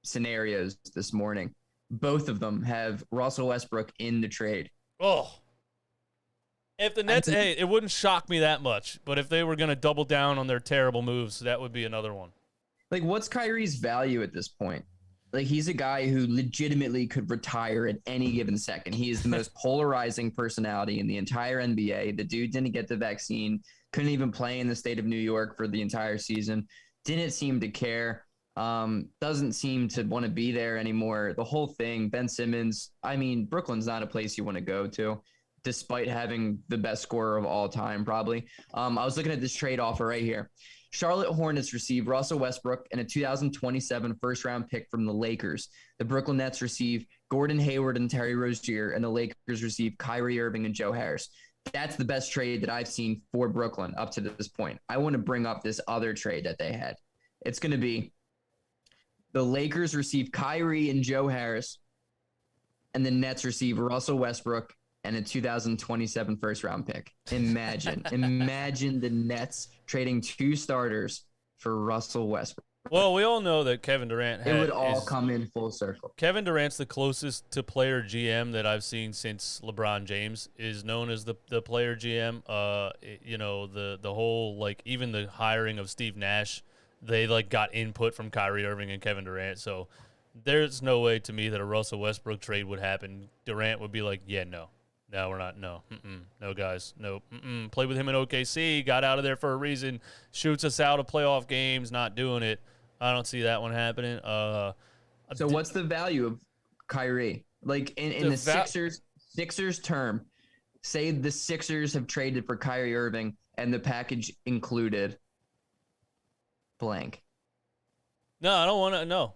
scenarios this morning. Both of them have Russell Westbrook in the trade. Oh. If the Nets, it wouldn't shock me that much, but if they were going to double down on their terrible moves, that would be another one. What's Kyrie's value at this point? He's a guy who legitimately could retire at any given second. He is the most polarizing personality in the entire NBA. The dude didn't get the vaccine, couldn't even play in the state of New York for the entire season, didn't seem to care. Doesn't seem to want to be there anymore. The whole thing, Ben Simmons, Brooklyn's not a place you want to go to, despite having the best scorer of all time, probably. I was looking at this trade offer right here. Charlotte Hornets receive Russell Westbrook and a 2027 first-round pick from the Lakers. The Brooklyn Nets receive Gordon Hayward and Terry Rozier, and the Lakers receive Kyrie Irving and Joe Harris. That's the best trade that I've seen for Brooklyn up to this point. I want to bring up this other trade that they had. It's going to be The Lakers receive Kyrie and Joe Harris, and the Nets receive Russell Westbrook and a 2027 first-round pick. Imagine the Nets trading 2 starters for Russell Westbrook. Well, we all know that Kevin Durant It would all come in full circle. Kevin Durant's the closest to player GM that I've seen since LeBron James is known as the player GM. The whole, like, even the hiring of Steve Nash, they like got input from Kyrie Irving and Kevin Durant. So there's no way to me that a Russell Westbrook trade would happen. Durant would be like, yeah, no, we're not. No, no, guys, no. Played with him in OKC, got out of there for a reason. Shoots us out of playoff games, not doing it. I don't see that one happening. So what's the value of Kyrie? Like in the Sixers term, say the Sixers have traded for Kyrie Irving and the package included blank. No, I don't want to. No.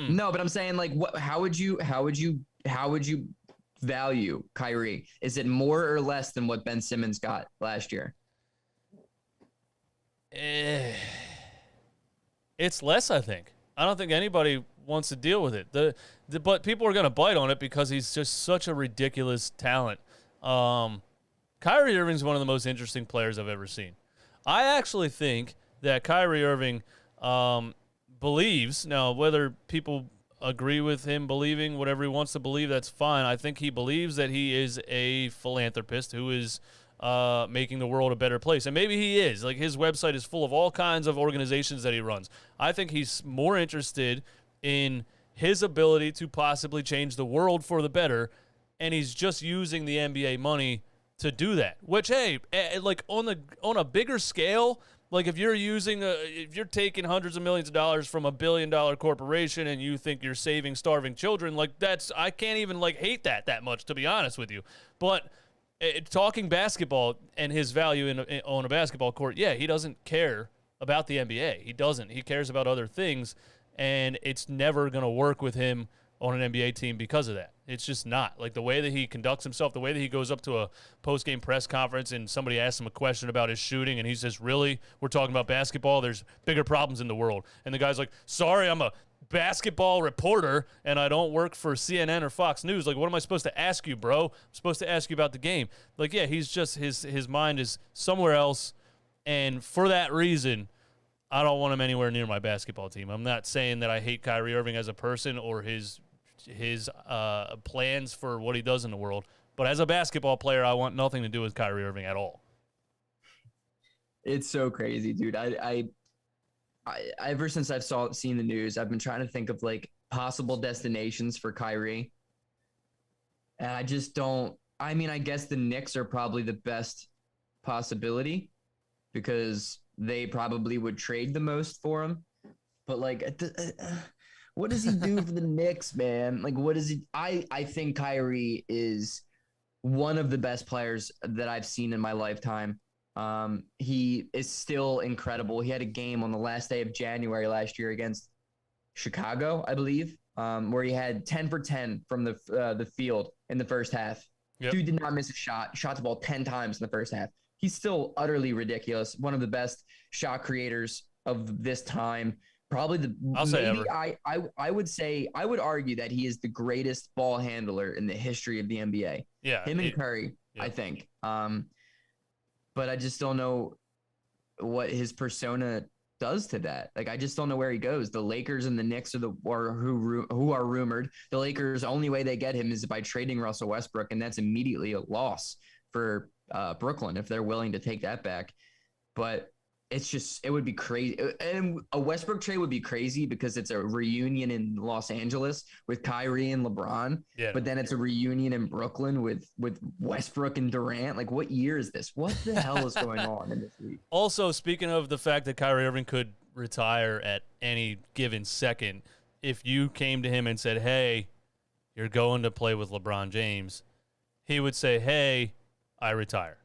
No, but I'm saying, like, how would you value Kyrie? Is it more or less than what Ben Simmons got last year? It's less, I think. I don't think anybody wants to deal with it. But people are going to bite on it because he's just such a ridiculous talent. Kyrie Irving's one of the most interesting players I've ever seen. I actually think that Kyrie Irving believes, now whether people agree with him believing whatever he wants to believe, that's fine. I think he believes that he is a philanthropist who is making the world a better place. And maybe he is. Like, his website is full of all kinds of organizations that he runs. I think he's more interested in his ability to possibly change the world for the better, and he's just using the NBA money to do that. Which, hey, like on a bigger scale, like if you're taking hundreds of millions of dollars from $1 billion corporation and you think you're saving starving children, like I can't even like hate that much, to be honest with you. But talking basketball and his value on a basketball court, yeah, he doesn't care about the NBA. He doesn't. He cares about other things, and it's never going to work with him on an NBA team because of that. It's just not. Like, the way that he conducts himself, the way that he goes up to a post-game press conference and somebody asks him a question about his shooting, and he says, really? We're talking about basketball? There's bigger problems in the world. And the guy's like, sorry, I'm a basketball reporter, and I don't work for CNN or Fox News. Like, what am I supposed to ask you, bro? I'm supposed to ask you about the game. Like, yeah, he's just, his mind is somewhere else, and for that reason, I don't want him anywhere near my basketball team. I'm not saying that I hate Kyrie Irving as a person or his plans for what he does in the world, but as a basketball player, I want nothing to do with Kyrie Irving at all. It's so crazy, dude. I ever since I've seen the news, I've been trying to think of like possible destinations for Kyrie, and I just don't. I mean, I guess the Knicks are probably the best possibility because they probably would trade the most for him. But like, what does he do for the Knicks, man? Like, what is he? I think Kyrie is one of the best players that I've seen in my lifetime. He is still incredible. He had a game on the last day of January last year against Chicago, I believe, where he had 10 for 10 from the field in the first half. Yep. Dude did not miss a shot. Shot the ball 10 times in the first half. He's still utterly ridiculous. One of the best shot creators of this time. Probably I would argue that he is the greatest ball handler in the history of the NBA. Yeah. Him and Curry, yeah. I think. But I just don't know what his persona does to that. Like, I just don't know where he goes. The Lakers and the Knicks who are rumored. The Lakers' only way they get him is by trading Russell Westbrook, and that's immediately a loss for Brooklyn if they're willing to take that back. But it would be crazy. And a Westbrook trade would be crazy because it's a reunion in Los Angeles with Kyrie and LeBron. Yeah. But then it's a reunion in Brooklyn with Westbrook and Durant. Like, what year is this? What the hell is going on in this league? Also, speaking of the fact that Kyrie Irving could retire at any given second, if you came to him and said, hey, you're going to play with LeBron James, he would say, hey, I retire.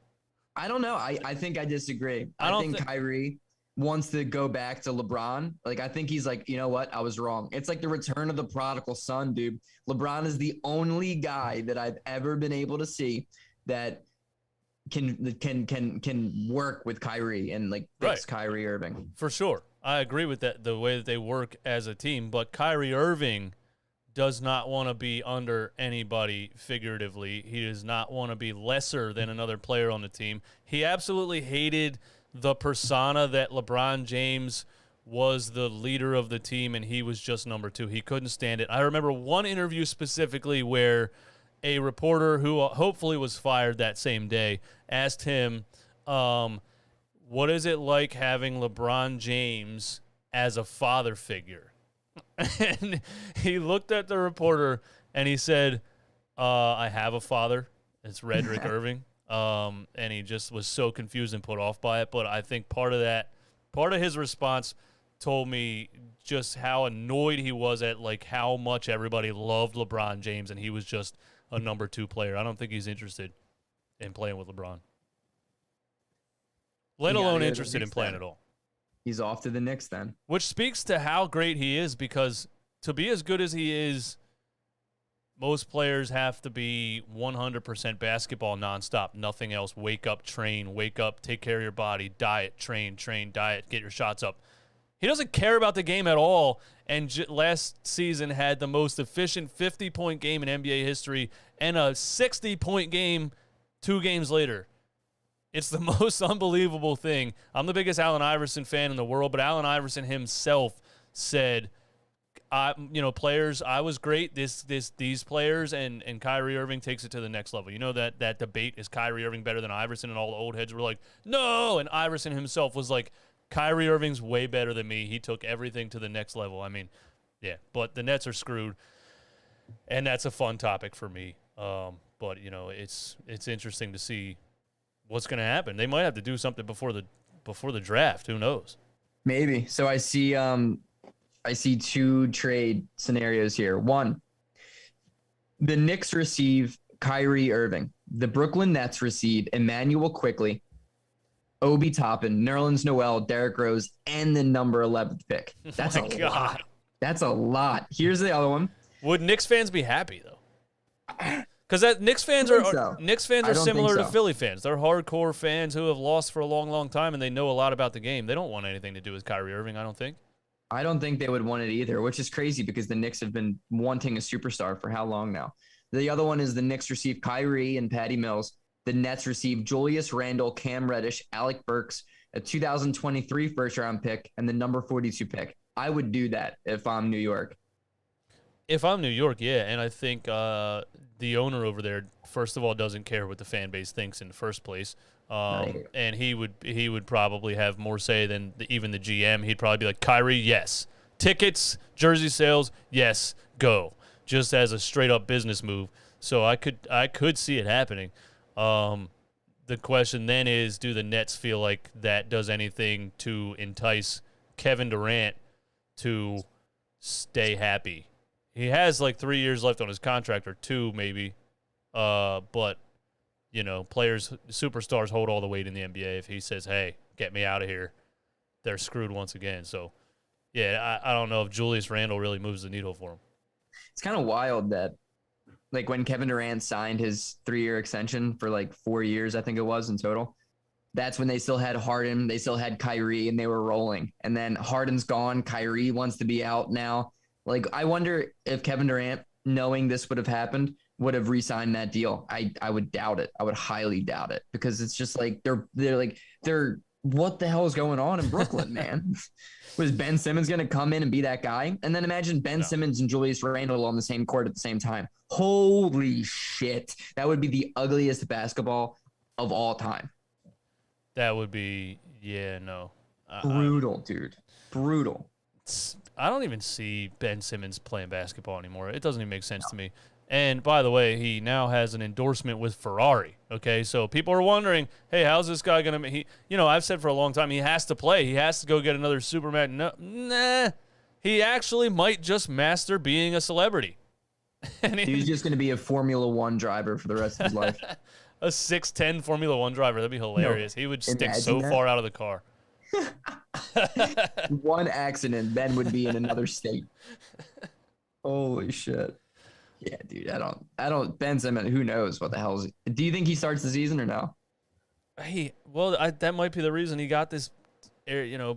I don't know. I think I disagree. I think Kyrie wants to go back to LeBron. Like, I think he's like, you know what? I was wrong. It's like the return of the prodigal son, dude. LeBron is the only guy that I've ever been able to see that can work with Kyrie and like fix Kyrie Irving. For sure. I agree with that, the way that they work as a team. But Kyrie Irving does not want to be under anybody figuratively. He does not want to be lesser than another player on the team. He absolutely hated the persona that LeBron James was the leader of the team and he was just number two. He couldn't stand it. I remember one interview specifically where a reporter who hopefully was fired that same day asked him, what is it like having LeBron James as a father figure? And he looked at the reporter and he said, I have a father. It's Redrick Irving. And he just was so confused and put off by it. But I think part of his response told me just how annoyed he was at like how much everybody loved LeBron James and he was just a number two player. I don't think he's interested in playing with LeBron. Let alone interested in playing at all. He's off to the Knicks then. Which speaks to how great he is, because to be as good as he is, most players have to be 100% basketball nonstop, nothing else. Wake up, train, wake up, take care of your body, diet, train, diet, get your shots up. He doesn't care about the game at all, and last season had the most efficient 50-point game in NBA history and a 60-point game 2 games later. It's the most unbelievable thing. I'm the biggest Allen Iverson fan in the world, but Allen Iverson himself said, players, I was great. These players and Kyrie Irving takes it to the next level. You know that debate, is Kyrie Irving better than Iverson? And all the old heads were like, no. And Iverson himself was like, Kyrie Irving's way better than me. He took everything to the next level. I mean, yeah, but the Nets are screwed, and that's a fun topic for me. But it's interesting to see what's going to happen. They might have to do something before the draft. Who knows? Maybe. So I see 2 trade scenarios here. One, the Knicks receive Kyrie Irving. The Brooklyn Nets receive Emmanuel Quickley, Obi Toppin, Nerlens Noel, Derrick Rose, and the number 11th pick. That's a lot. That's a lot. Here's the other one. Would Knicks fans be happy though? Because Knicks fans are similar to Philly fans. They're hardcore fans who have lost for a long, long time, and they know a lot about the game. They don't want anything to do with Kyrie Irving, I don't think. I don't think they would want it either, which is crazy because the Knicks have been wanting a superstar for how long now? The other one is the Knicks receive Kyrie and Patty Mills. The Nets receive Julius Randle, Cam Reddish, Alec Burks, a 2023 first-round pick, and the number 42 pick. I would do that if I'm New York. If I'm New York, yeah, and I think the owner over there, first of all, doesn't care what the fan base thinks in the first place, and he would probably have more say than even the GM. He'd probably be like, Kyrie, yes, tickets, jersey sales, yes, go, just as a straight up business move. So I could see it happening. The question then is, do the Nets feel like that does anything to entice Kevin Durant to stay happy? He has like 3 years left on his contract, or 2 maybe. But, players, superstars hold all the weight in the NBA. If he says, hey, get me out of here, they're screwed once again. So, yeah, I don't know if Julius Randle really moves the needle for him. It's kind of wild that, like, when Kevin Durant signed his 3-year extension for like 4 years, I think it was in total, that's when they still had Harden, they still had Kyrie, and they were rolling. And then Harden's gone. Kyrie wants to be out now. Like, I wonder if Kevin Durant, knowing this would have happened, would have re-signed that deal. I would doubt it. I would highly doubt it, because it's just like they're what the hell is going on in Brooklyn, man? Was Ben Simmons going to come in and be that guy? And then imagine Ben Simmons and Julius Randle on the same court at the same time. Holy shit. That would be the ugliest basketball of all time. That would be, brutal, dude. Brutal. I don't even see Ben Simmons playing basketball anymore. It doesn't even make sense to me. And by the way, he now has an endorsement with Ferrari. Okay, so people are wondering, hey, how's this guy going to? I've said for a long time he has to play. He has to go get another Superman. No, nah, he actually might just master being a celebrity. And he's just going to be a Formula One driver for the rest of his life. A 6'10" Formula One driver. That'd be hilarious. He would stick so far out of the car. One accident, Ben would be in another state. Holy shit. Yeah, dude, I don't Ben Simmons, who knows what the hell is. Do you think he starts the season or no? That might be the reason he got this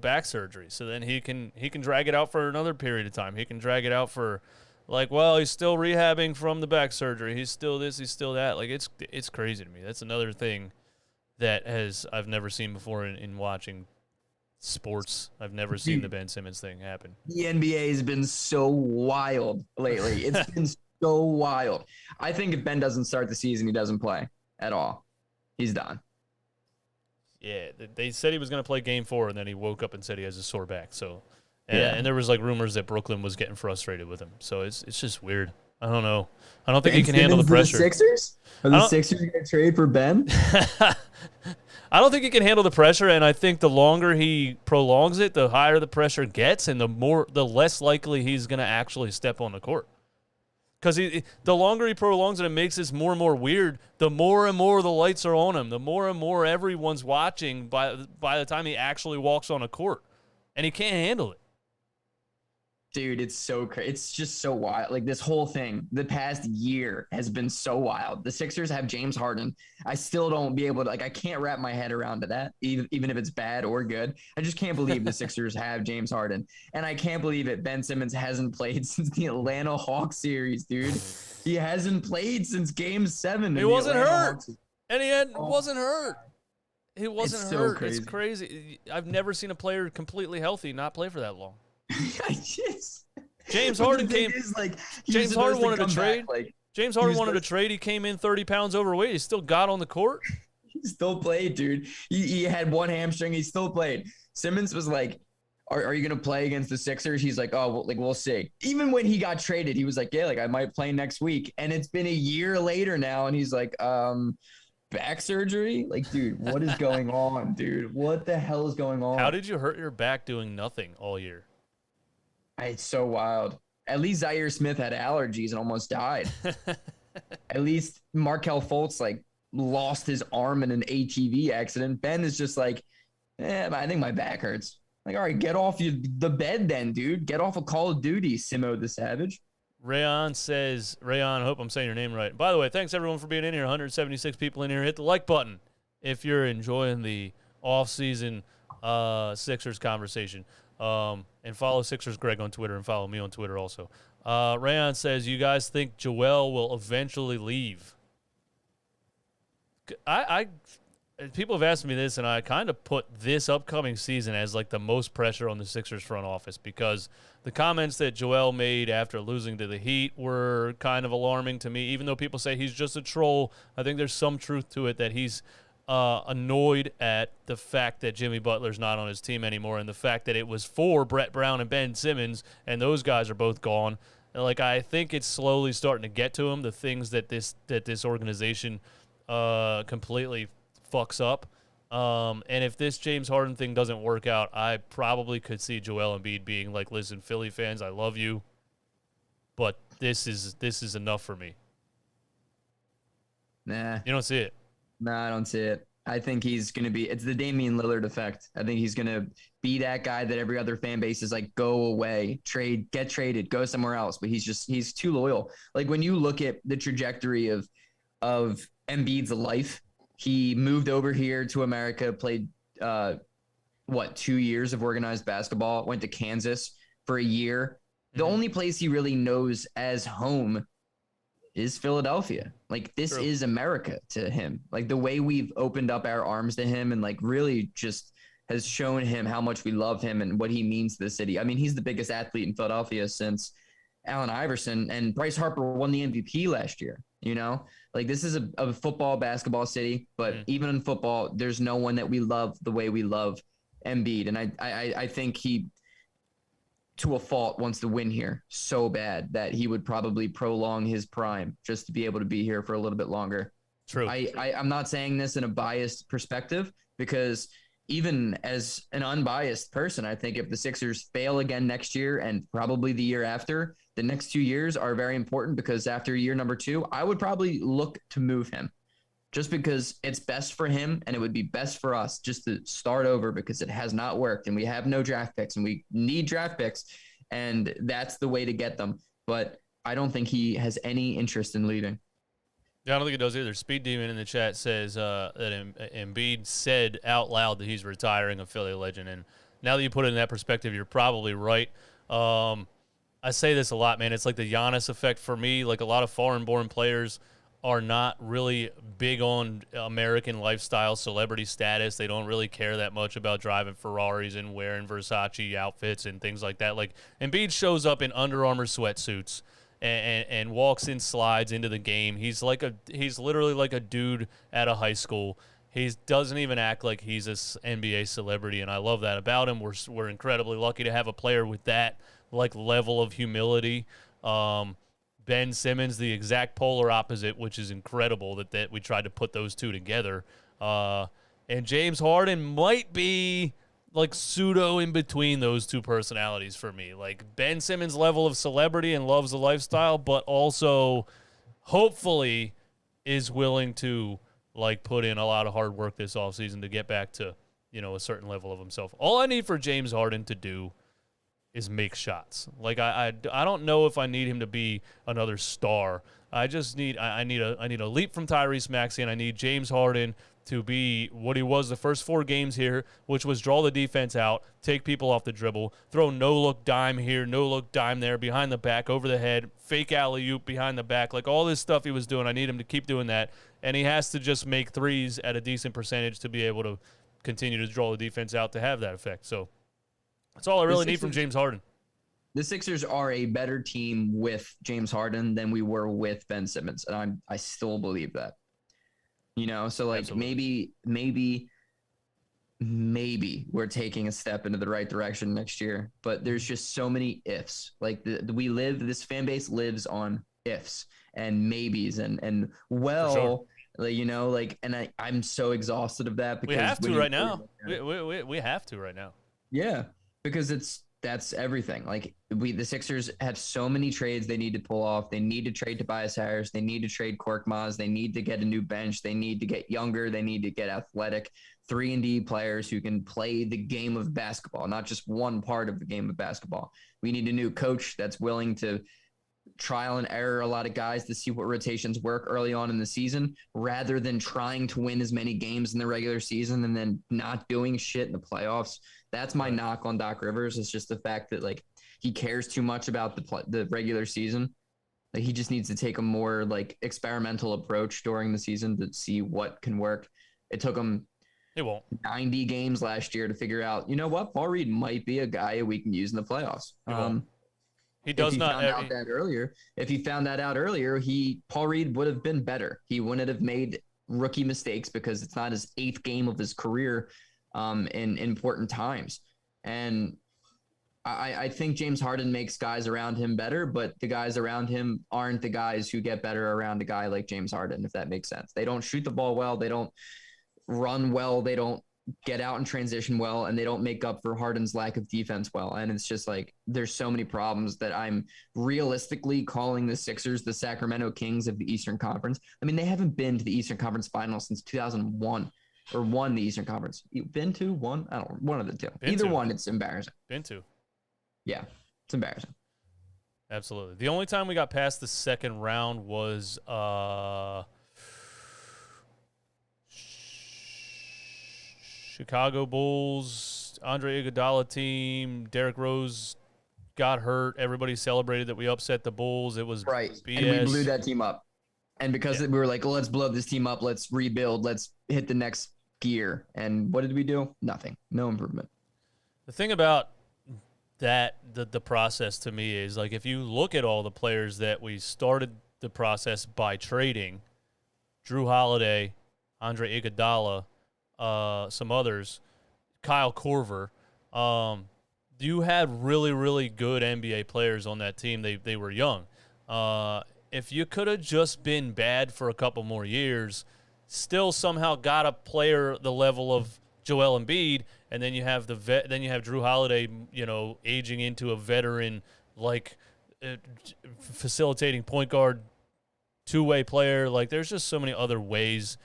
back surgery. So then he can drag it out for another period of time. He can drag it out for like, well, he's still rehabbing from the back surgery. He's still this, he's still that. Like it's crazy to me. That's another thing that I've never seen before in watching sports. I've never seen the Ben Simmons thing happen. The NBA has been so wild lately. It's been so wild. I think if Ben doesn't start the season, he doesn't play at all. He's done. Yeah, they said he was going to play Game 4, and then he woke up and said he has a sore back. So, and there was like rumors that Brooklyn was getting frustrated with him. So it's just weird. I don't know. I don't think he can handle the pressure. The Sixers? Are the Sixers going to trade for Ben? I don't think he can handle the pressure, and I think the longer he prolongs it, the higher the pressure gets, and the less likely he's going to actually step on the court. Because the longer he prolongs it and makes this more and more weird, the more and more the lights are on him. The more and more everyone's watching by the time he actually walks on a court. And he can't handle it. Dude, it's so crazy. It's just so wild. Like this whole thing, the past year has been so wild. The Sixers have James Harden. I still don't be able to, I can't wrap my head around to that, even if it's bad or good. I just can't believe the Sixers have James Harden. And I can't believe it. Ben Simmons hasn't played since the Atlanta Hawks series, dude. He hasn't played since Game 7. He wasn't hurt. And he wasn't hurt. He wasn't hurt. Crazy. It's crazy. I've never seen a player completely healthy not play for that long. James Harden came. James Harden wanted to trade. James Harden wanted to trade. He came in 30 pounds overweight. He still got on the court. He still played, dude. He had one hamstring. He still played. Simmons was like, "Are you gonna play against the Sixers?" He's like, "Oh, we'll see." Even when he got traded, he was like, "Yeah, I might play next week." And it's been a year later now, and he's like, back surgery? Like, dude, what is going on, dude? What the hell is going on? How did you hurt your back doing nothing all year? It's so wild. At least Zaire Smith had allergies and almost died. At least Markelle Fultz lost his arm in an ATV accident. Ben is just like, I think my back hurts. Like, all right, get off the bed then, dude. Get off of Call of Duty, Simo the Savage. Rayon says, I hope I'm saying your name right. By the way, thanks everyone for being in here. 176 people in here. Hit the like button if you're enjoying the off-season Sixers conversation. And follow Sixers Greg on Twitter and follow me on Twitter also. Rayon says, you guys think Joel will eventually leave? People have asked me this, and I kind of put this upcoming season as the most pressure on the Sixers front office because the comments that Joel made after losing to the Heat were kind of alarming to me. Even though people say he's just a troll, I think there's some truth to it that he's annoyed at the fact that Jimmy Butler's not on his team anymore and the fact that it was for Brett Brown and Ben Simmons and those guys are both gone. And I think it's slowly starting to get to him, the things that this organization completely fucks up. And if this James Harden thing doesn't work out, I probably could see Joel Embiid being like, listen, Philly fans, I love you, but this is enough for me. Nah. You don't see it. No, I don't see it. I think he's going to be – it's the Damian Lillard effect. I think he's going to be that guy that every other fan base is like, go away, trade, get traded, go somewhere else. But he's too loyal. Like when you look at the trajectory of Embiid's life, he moved over here to America, played, 2 years of organized basketball, went to Kansas for a year. The only place he really knows as home is Philadelphia. This True. is America to him. The way we've opened up our arms to him and really just has shown him how much we love him and what he means to the city. I mean, he's the biggest athlete in Philadelphia since Allen Iverson, and Bryce Harper won the MVP last year. This is a football, basketball city, but even in football, there's no one that we love the way we love Embiid. And I think he, to a fault, wants to win here so bad that he would probably prolong his prime just to be able to be here for a little bit longer. True. I'm not saying this in a biased perspective because even as an unbiased person, I think if the Sixers fail again next year and probably the year after, the next 2 years are very important because after year number 2, I would probably look to move him just because it's best for him and it would be best for us just to start over because it has not worked and we have no draft picks and we need draft picks and that's the way to get them. But I don't think he has any interest in leaving. Yeah, I don't think it does either. Speed Demon in the chat says that Embiid said out loud that he's retiring a Philly legend. And now that you put it in that perspective, you're probably right. I say this a lot, man. It's like the Giannis effect for me. Like a lot of foreign-born players are not really big on American lifestyle, celebrity status. They don't really care that much about driving Ferraris and wearing Versace outfits and things like that. Like Embiid shows up in Under Armour sweatsuits and walks in slides into the game. He's literally like a dude at a high school. He doesn't even act like he's an NBA celebrity, and I love that about him. We're incredibly lucky to have a player with that like level of humility. Ben Simmons, the exact polar opposite, which is incredible that we tried to put those two together. And James Harden might be like pseudo in between those two personalities for me. Like Ben Simmons' level of celebrity and loves the lifestyle, but also hopefully is willing to like put in a lot of hard work this offseason to get back to, a certain level of himself. All I need for James Harden to do is make shots. Like I don't know if I need him to be another star. I just need I need a leap from Tyrese Maxey, and I need James Harden to be what he was the first 4 games here, which was draw the defense out, take people off the dribble, throw no-look dime here, no-look dime there, behind the back, over the head, fake alley-oop behind the back. Like all this stuff he was doing, I need him to keep doing that, and he has to just make threes at a decent percentage to be able to continue to draw the defense out to have that effect. So that's all I really need from James Harden. The Sixers are a better team with James Harden than we were with Ben Simmons, and I still believe that. So like Absolutely. maybe we're taking a step into the right direction next year, but there's just so many ifs. Like this fan base lives on ifs and maybes and well, sure. And I'm so exhausted of that because we have to right now. We have to right now. Yeah, because that's everything. Like the Sixers have so many trades they need to pull off. They need to trade Tobias Harris. They need to trade Korkmaz. They need to get a new bench. They need to get younger. They need to get athletic 3-and-D players who can play the game of basketball, not just one part of the game of basketball. We need a new coach that's willing to trial and error a lot of guys to see what rotations work early on in the season, rather than trying to win as many games in the regular season and then not doing shit in the playoffs. That's my knock on Doc Rivers. It's just the fact that like he cares too much about the regular season. Like he just needs to take a more like experimental approach during the season to see what can work. It took him 90 games last year to figure out, what, Paul Reed might be a guy we can use in the playoffs. He does not. If he found that out earlier, Paul Reed would have been better. He wouldn't have made rookie mistakes because it's not his 8th game of his career in important times. And I think James Harden makes guys around him better, but the guys around him aren't the guys who get better around a guy like James Harden, if that makes sense. They don't shoot the ball well. They don't run well. They don't get out and transition well, and they don't make up for Harden's lack of defense well. And it's just like there's so many problems that I'm realistically calling the Sixers the Sacramento Kings of the Eastern Conference. I mean, they haven't been to the Eastern Conference Finals since 2001 or won the Eastern Conference. Been to one? I don't know. One of the two. Either one, it's embarrassing. Been to. Yeah, it's embarrassing. Absolutely. The only time we got past the second round was Chicago Bulls, Andre Iguodala team. Derrick Rose got hurt. Everybody celebrated that we upset the Bulls. It was right. BS. And we blew that team up. And because we were like, let's blow this team up. Let's rebuild. Let's hit the next gear. And what did we do? Nothing. No improvement. The thing about that, the process to me is like if you look at all the players that we started the process by trading, Drew Holiday, Andre Iguodala, some others, Kyle Korver, you had really, really good NBA players on that team. They were young. If you could have just been bad for a couple more years, still somehow got a player the level of Joel Embiid, and then you have then you have Drew Holiday, aging into a veteran, like facilitating point guard, two-way player. Like there's just so many other ways.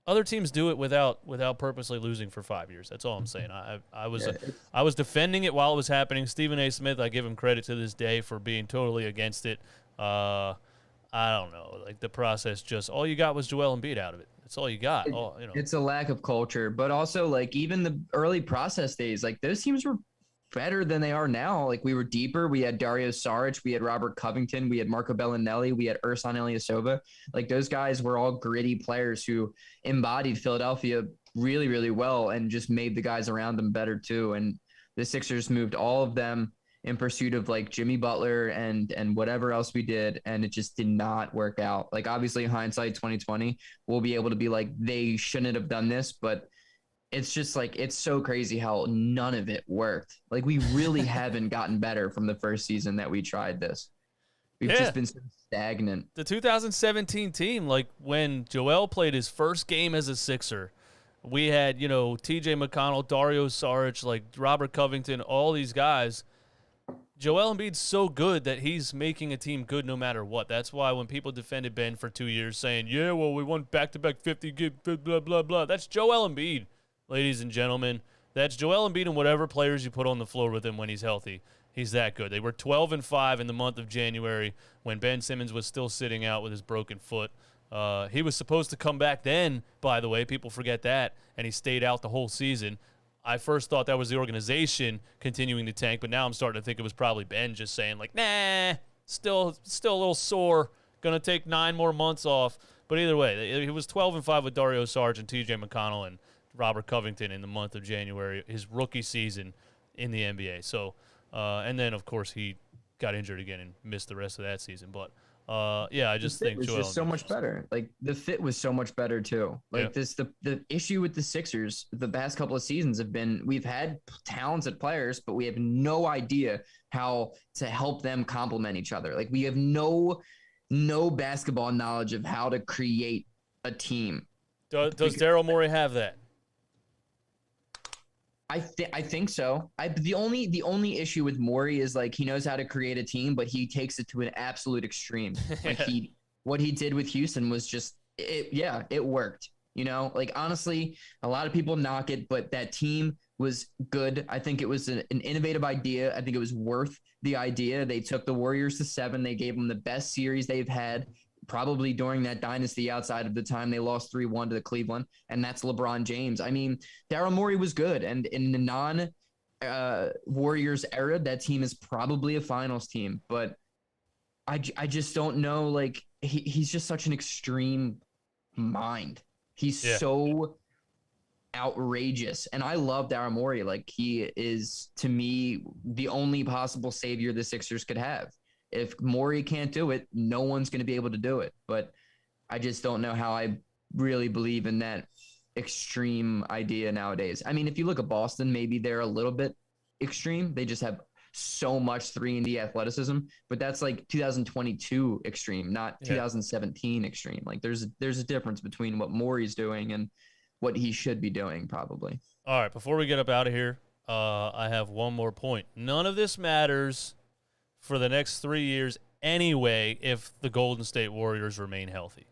Other teams do it without purposely losing for 5 years. That's all I'm saying. I was defending it while it was happening. Stephen A. Smith, I give him credit to this day for being totally against it. I don't know. Like the process, just all you got was Joel Embiid out of it. That's all you got. It's a lack of culture, but also like even the early process days, like those teams were better than they are now. Like we were deeper. We had Dario Saric, we had Robert Covington, we had Marco Bellinelli, we had Ersan Ilyasova. Like those guys were all gritty players who embodied Philadelphia really, really well and just made the guys around them better too. And the Sixers moved all of them in pursuit of like Jimmy Butler and whatever else we did, and it just did not work out. Like obviously hindsight 2020, we'll be able to be like they shouldn't have done this, but it's just like it's so crazy how none of it worked. Like we really haven't gotten better from the first season that we tried this. We've just been so stagnant. The 2017 team, like when Joel played his first game as a Sixer, we had, TJ McConnell, Dario Saric, like Robert Covington, all these guys. Joel Embiid's so good that he's making a team good no matter what. That's why when people defended Ben for 2 years saying, yeah, well, we won back-to-back 50, blah, blah, blah. That's Joel Embiid, ladies and gentlemen. That's Joel Embiid and whatever players you put on the floor with him when he's healthy. He's that good. They were 12-5 in the month of January when Ben Simmons was still sitting out with his broken foot. He was supposed to come back then, by the way. People forget that, and he stayed out the whole season. I first thought that was the organization continuing to tank, but now I'm starting to think it was probably Ben just saying, like, nah, still a little sore, going to take 9 more months off. But either way, he was 12-5 with Dario Saric and TJ McConnell and Robert Covington in the month of January, his rookie season in the NBA. So, and then, of course, he got injured again and missed the rest of that season. But, I just think Joel was just so much better. Like the fit was so much better too. Like the issue with the Sixers the past couple of seasons have been we've had talented players, but we have no idea how to help them complement each other. Like we have no basketball knowledge of how to create a team. Does Daryl Morey have that? I think so. The only issue with Morey is like he knows how to create a team, but he takes it to an absolute extreme. Like what he did with Houston was just it worked. Like honestly, a lot of people knock it, but that team was good. I think it was an innovative idea. I think it was worth the idea. They took the Warriors to 7. They gave them the best series they've had probably during that dynasty outside of the time they lost 3-1 to the Cleveland, and that's LeBron James. I mean, Daryl Morey was good, and in the non-Warriors era, that team is probably a finals team, but I just don't know. Like, he's just such an extreme mind. He's so outrageous, and I love Daryl Morey. Like, he is, to me, the only possible savior the Sixers could have. If Morey can't do it, no one's going to be able to do it. But I just don't know how I really believe in that extreme idea nowadays. I mean, if you look at Boston, maybe they're a little bit extreme. They just have so much 3-and-D athleticism. But that's like 2022 extreme, not 2017 extreme. Like there's a difference between what Morey's doing and what he should be doing probably. All right, before we get up out of here, I have one more point. None of this matters for the next 3 years anyway if the Golden State Warriors remain healthy.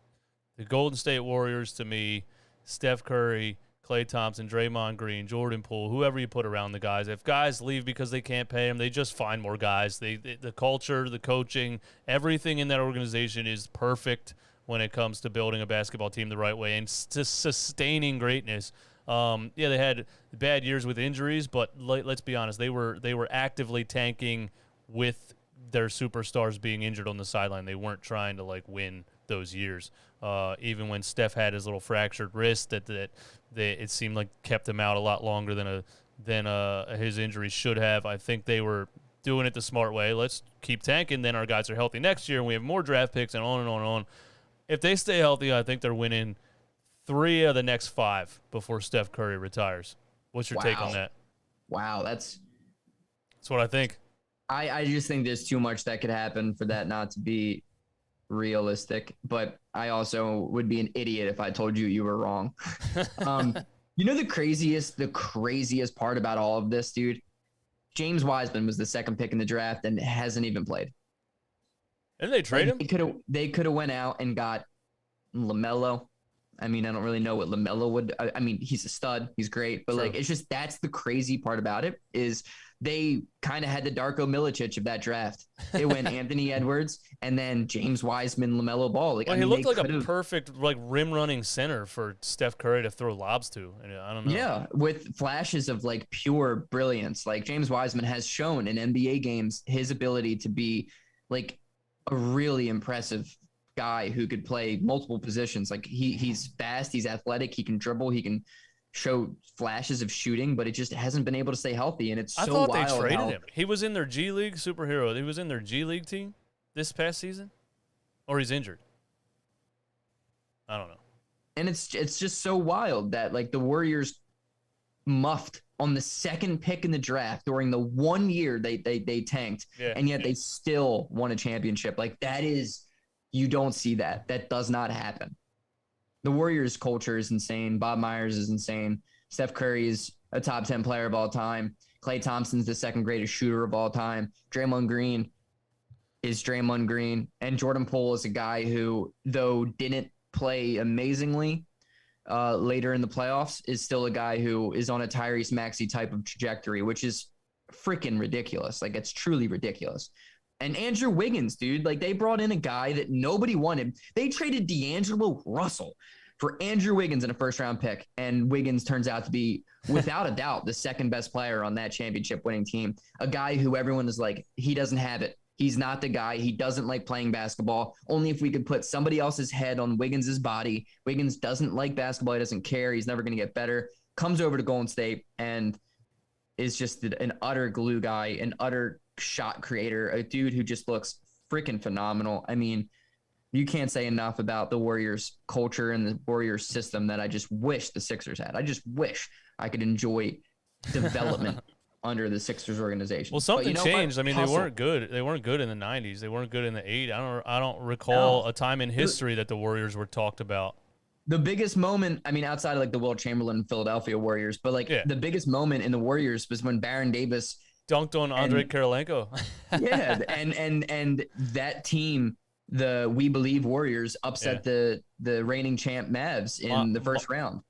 The Golden State Warriors, to me, Steph Curry, Klay Thompson, Draymond Green, Jordan Poole, whoever you put around the guys. If guys leave because they can't pay them, they just find more guys. The culture, the coaching, everything in that organization is perfect when it comes to building a basketball team the right way and to sustaining greatness. They had bad years with injuries, but let's be honest, they were actively tanking with their superstars being injured on the sideline. They weren't trying to win those years. Even when Steph had his little fractured wrist, that it seemed like kept him out a lot longer than his injuries should have. I think they were doing it the smart way. Let's keep tanking, then our guys are healthy next year, and we have more draft picks, and on and on and on. If they stay healthy, I think they're winning 3 of the next 5 before Steph Curry retires. What's your take on that? Wow, that's what I think. I just think there's too much that could happen for that not to be realistic, but I also would be an idiot if I told you were wrong. The craziest part about all of this, dude? James Wiseman was the second pick in the draft and hasn't even played. And they trade him? They could have went out and got LaMelo. I mean, I don't really know what LaMelo would. I mean, he's a stud. He's great. But, True. like, it's just that's the crazy part about it is they kind of had the Darko Milicic of that draft. It went Anthony Edwards and then James Wiseman, LaMelo Ball. Like, Well, I he mean, looked they like a could've- perfect like rim running center for Steph Curry to throw lobs to. And I don't know. Yeah, with flashes of like pure brilliance. Like James Wiseman has shown in NBA games his ability to be like a really impressive guy who could play multiple positions. Like he's fast, he's athletic, he can dribble, he can show flashes of shooting, but it just hasn't been able to stay healthy. And it's so I thought wild they traded how, him. He was in their G League superhero. He was in their G League team this past season, or he's injured. I don't know. and it's just so wild that like the Warriors muffed on the second pick in the draft during the 1 year they tanked, Yeah. and yet they still won a championship. Like that is, you don't see that. That does not happen. The Warriors culture is insane. Bob Myers is insane. Steph Curry is a top 10 player of all time. Klay Thompson's the second greatest shooter of all time. Draymond Green is Draymond Green. And Jordan Poole is a guy who, though didn't play amazingly later in the playoffs, is still a guy who is on a Tyrese Maxey type of trajectory, which is freaking ridiculous. Like, it's truly ridiculous. And Andrew Wiggins, dude, like they brought in a guy that nobody wanted. They traded D'Angelo Russell for Andrew Wiggins in a first-round pick, and Wiggins turns out to be, without a doubt, the second best player on that championship-winning team. A guy who everyone is like, he doesn't have it. He's not the guy. He doesn't like playing basketball. Only if we could put somebody else's head on Wiggins' body. Wiggins doesn't like basketball. He doesn't care. He's never going to get better. Comes over to Golden State and is just an utter glue guy, an utter shot creator, a dude who just looks freaking phenomenal. I mean, you can't say enough about the Warriors culture and the Warriors system that I just wish the Sixers had. I just wish I could enjoy development under the Sixers organization. Well, something changed. I mean, Hustle. they weren't good. They weren't good in the 90s. They weren't good in the 80s. I don't recall a time in history that the Warriors were talked about. The biggest moment, I mean, outside of like the Will Chamberlain Philadelphia Warriors, but like the biggest moment in the Warriors was when Baron Davis dunked on Andre Kirilenko. Yeah, and that team, the We Believe Warriors, upset the reigning champ Mavs in the first round.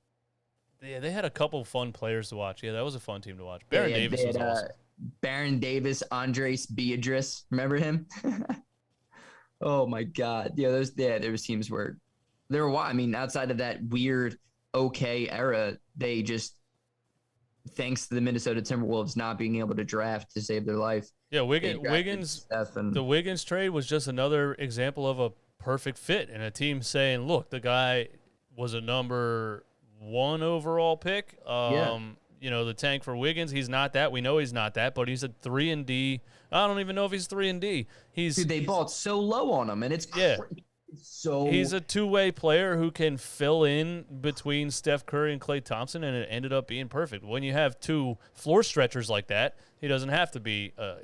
Yeah, they had a couple fun players to watch. Yeah, that was a fun team to watch. Baron Davis was awesome. Baron Davis, Andres Beatrice, remember him? Oh my God, yeah, there was teams where there were. I mean, outside of that weird OK era, they just, thanks to the Minnesota Timberwolves not being able to draft to save their life. Yeah, the Wiggins trade was just another example of a perfect fit and a team saying, look, the guy was a number 1 overall pick. You know, the tank for Wiggins, he's not that. We know he's not that, but he's a 3-and-D. I don't even know if he's 3-and-D. Dude, they bought so low on him, and it's crazy. So he's a two-way player who can fill in between Steph Curry and Klay Thompson, and it ended up being perfect. When you have two floor stretchers like that, he doesn't have to be, a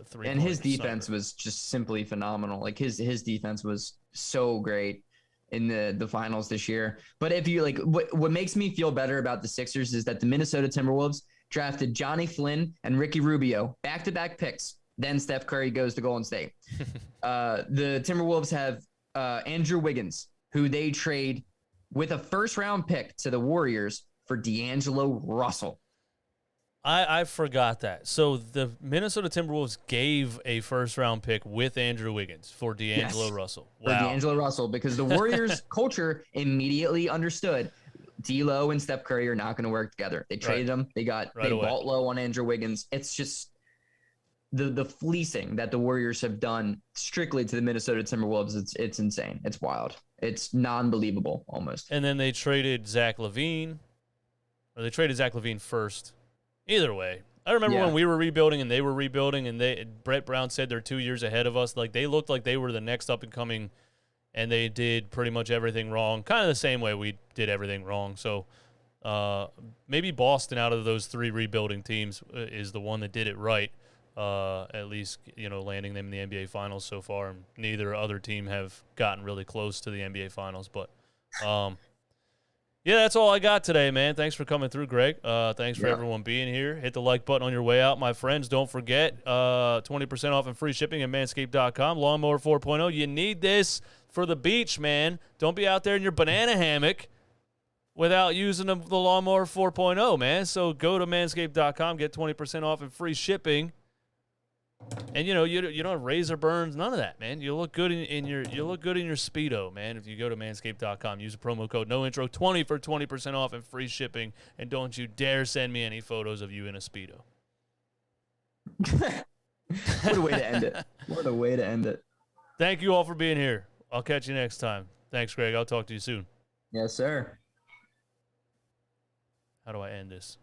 three. And his defense was just simply phenomenal. Like his defense was so great in the finals this year. But if you like, what makes me feel better about the Sixers is that the Minnesota Timberwolves drafted Johnny Flynn and Ricky Rubio, back-to-back picks. Then Steph Curry goes to Golden State. The Timberwolves have Andrew Wiggins, who they trade with a first-round pick to the Warriors for D'Angelo Russell. I forgot that. So the Minnesota Timberwolves gave a first-round pick with Andrew Wiggins for D'Angelo Russell. Wow. For D'Angelo Russell, because the Warriors culture immediately understood D'Lo and Steph Curry are not going to work together. They traded them. They bought low on Andrew Wiggins. It's just the fleecing that the Warriors have done strictly to the Minnesota Timberwolves. It's insane. It's wild. It's non-believable almost. And then they traded Zach LaVine, or they traded Zach LaVine first. Either way, I remember when we were rebuilding and they were rebuilding, and Brett Brown said they're 2 years ahead of us. Like, they looked like they were the next up and coming, and they did pretty much everything wrong, kind of the same way we did everything wrong. So maybe Boston, out of those 3 rebuilding teams, is the one that did it right. At least, landing them in the NBA Finals so far. And neither other team have gotten really close to the NBA Finals. But, yeah, that's all I got today, man. Thanks for coming through, Greg. Thanks for everyone being here. Hit the like button on your way out, my friends. Don't forget, 20% off and free shipping at manscaped.com. Lawnmower 4.0. You need this for the beach, man. Don't be out there in your banana hammock without using the Lawnmower 4.0, man. So go to manscaped.com, get 20% off and free shipping. And you don't have razor burns, none of that, man. You look good in your Speedo, man. If you go to manscaped.com, use the promo code NOINTRO20 for 20% off and free shipping. And don't you dare send me any photos of you in a Speedo. What a way to end it. What a way to end it. Thank you all for being here. I'll catch you next time. Thanks, Greg. I'll talk to you soon. Yes, sir. How do I end this?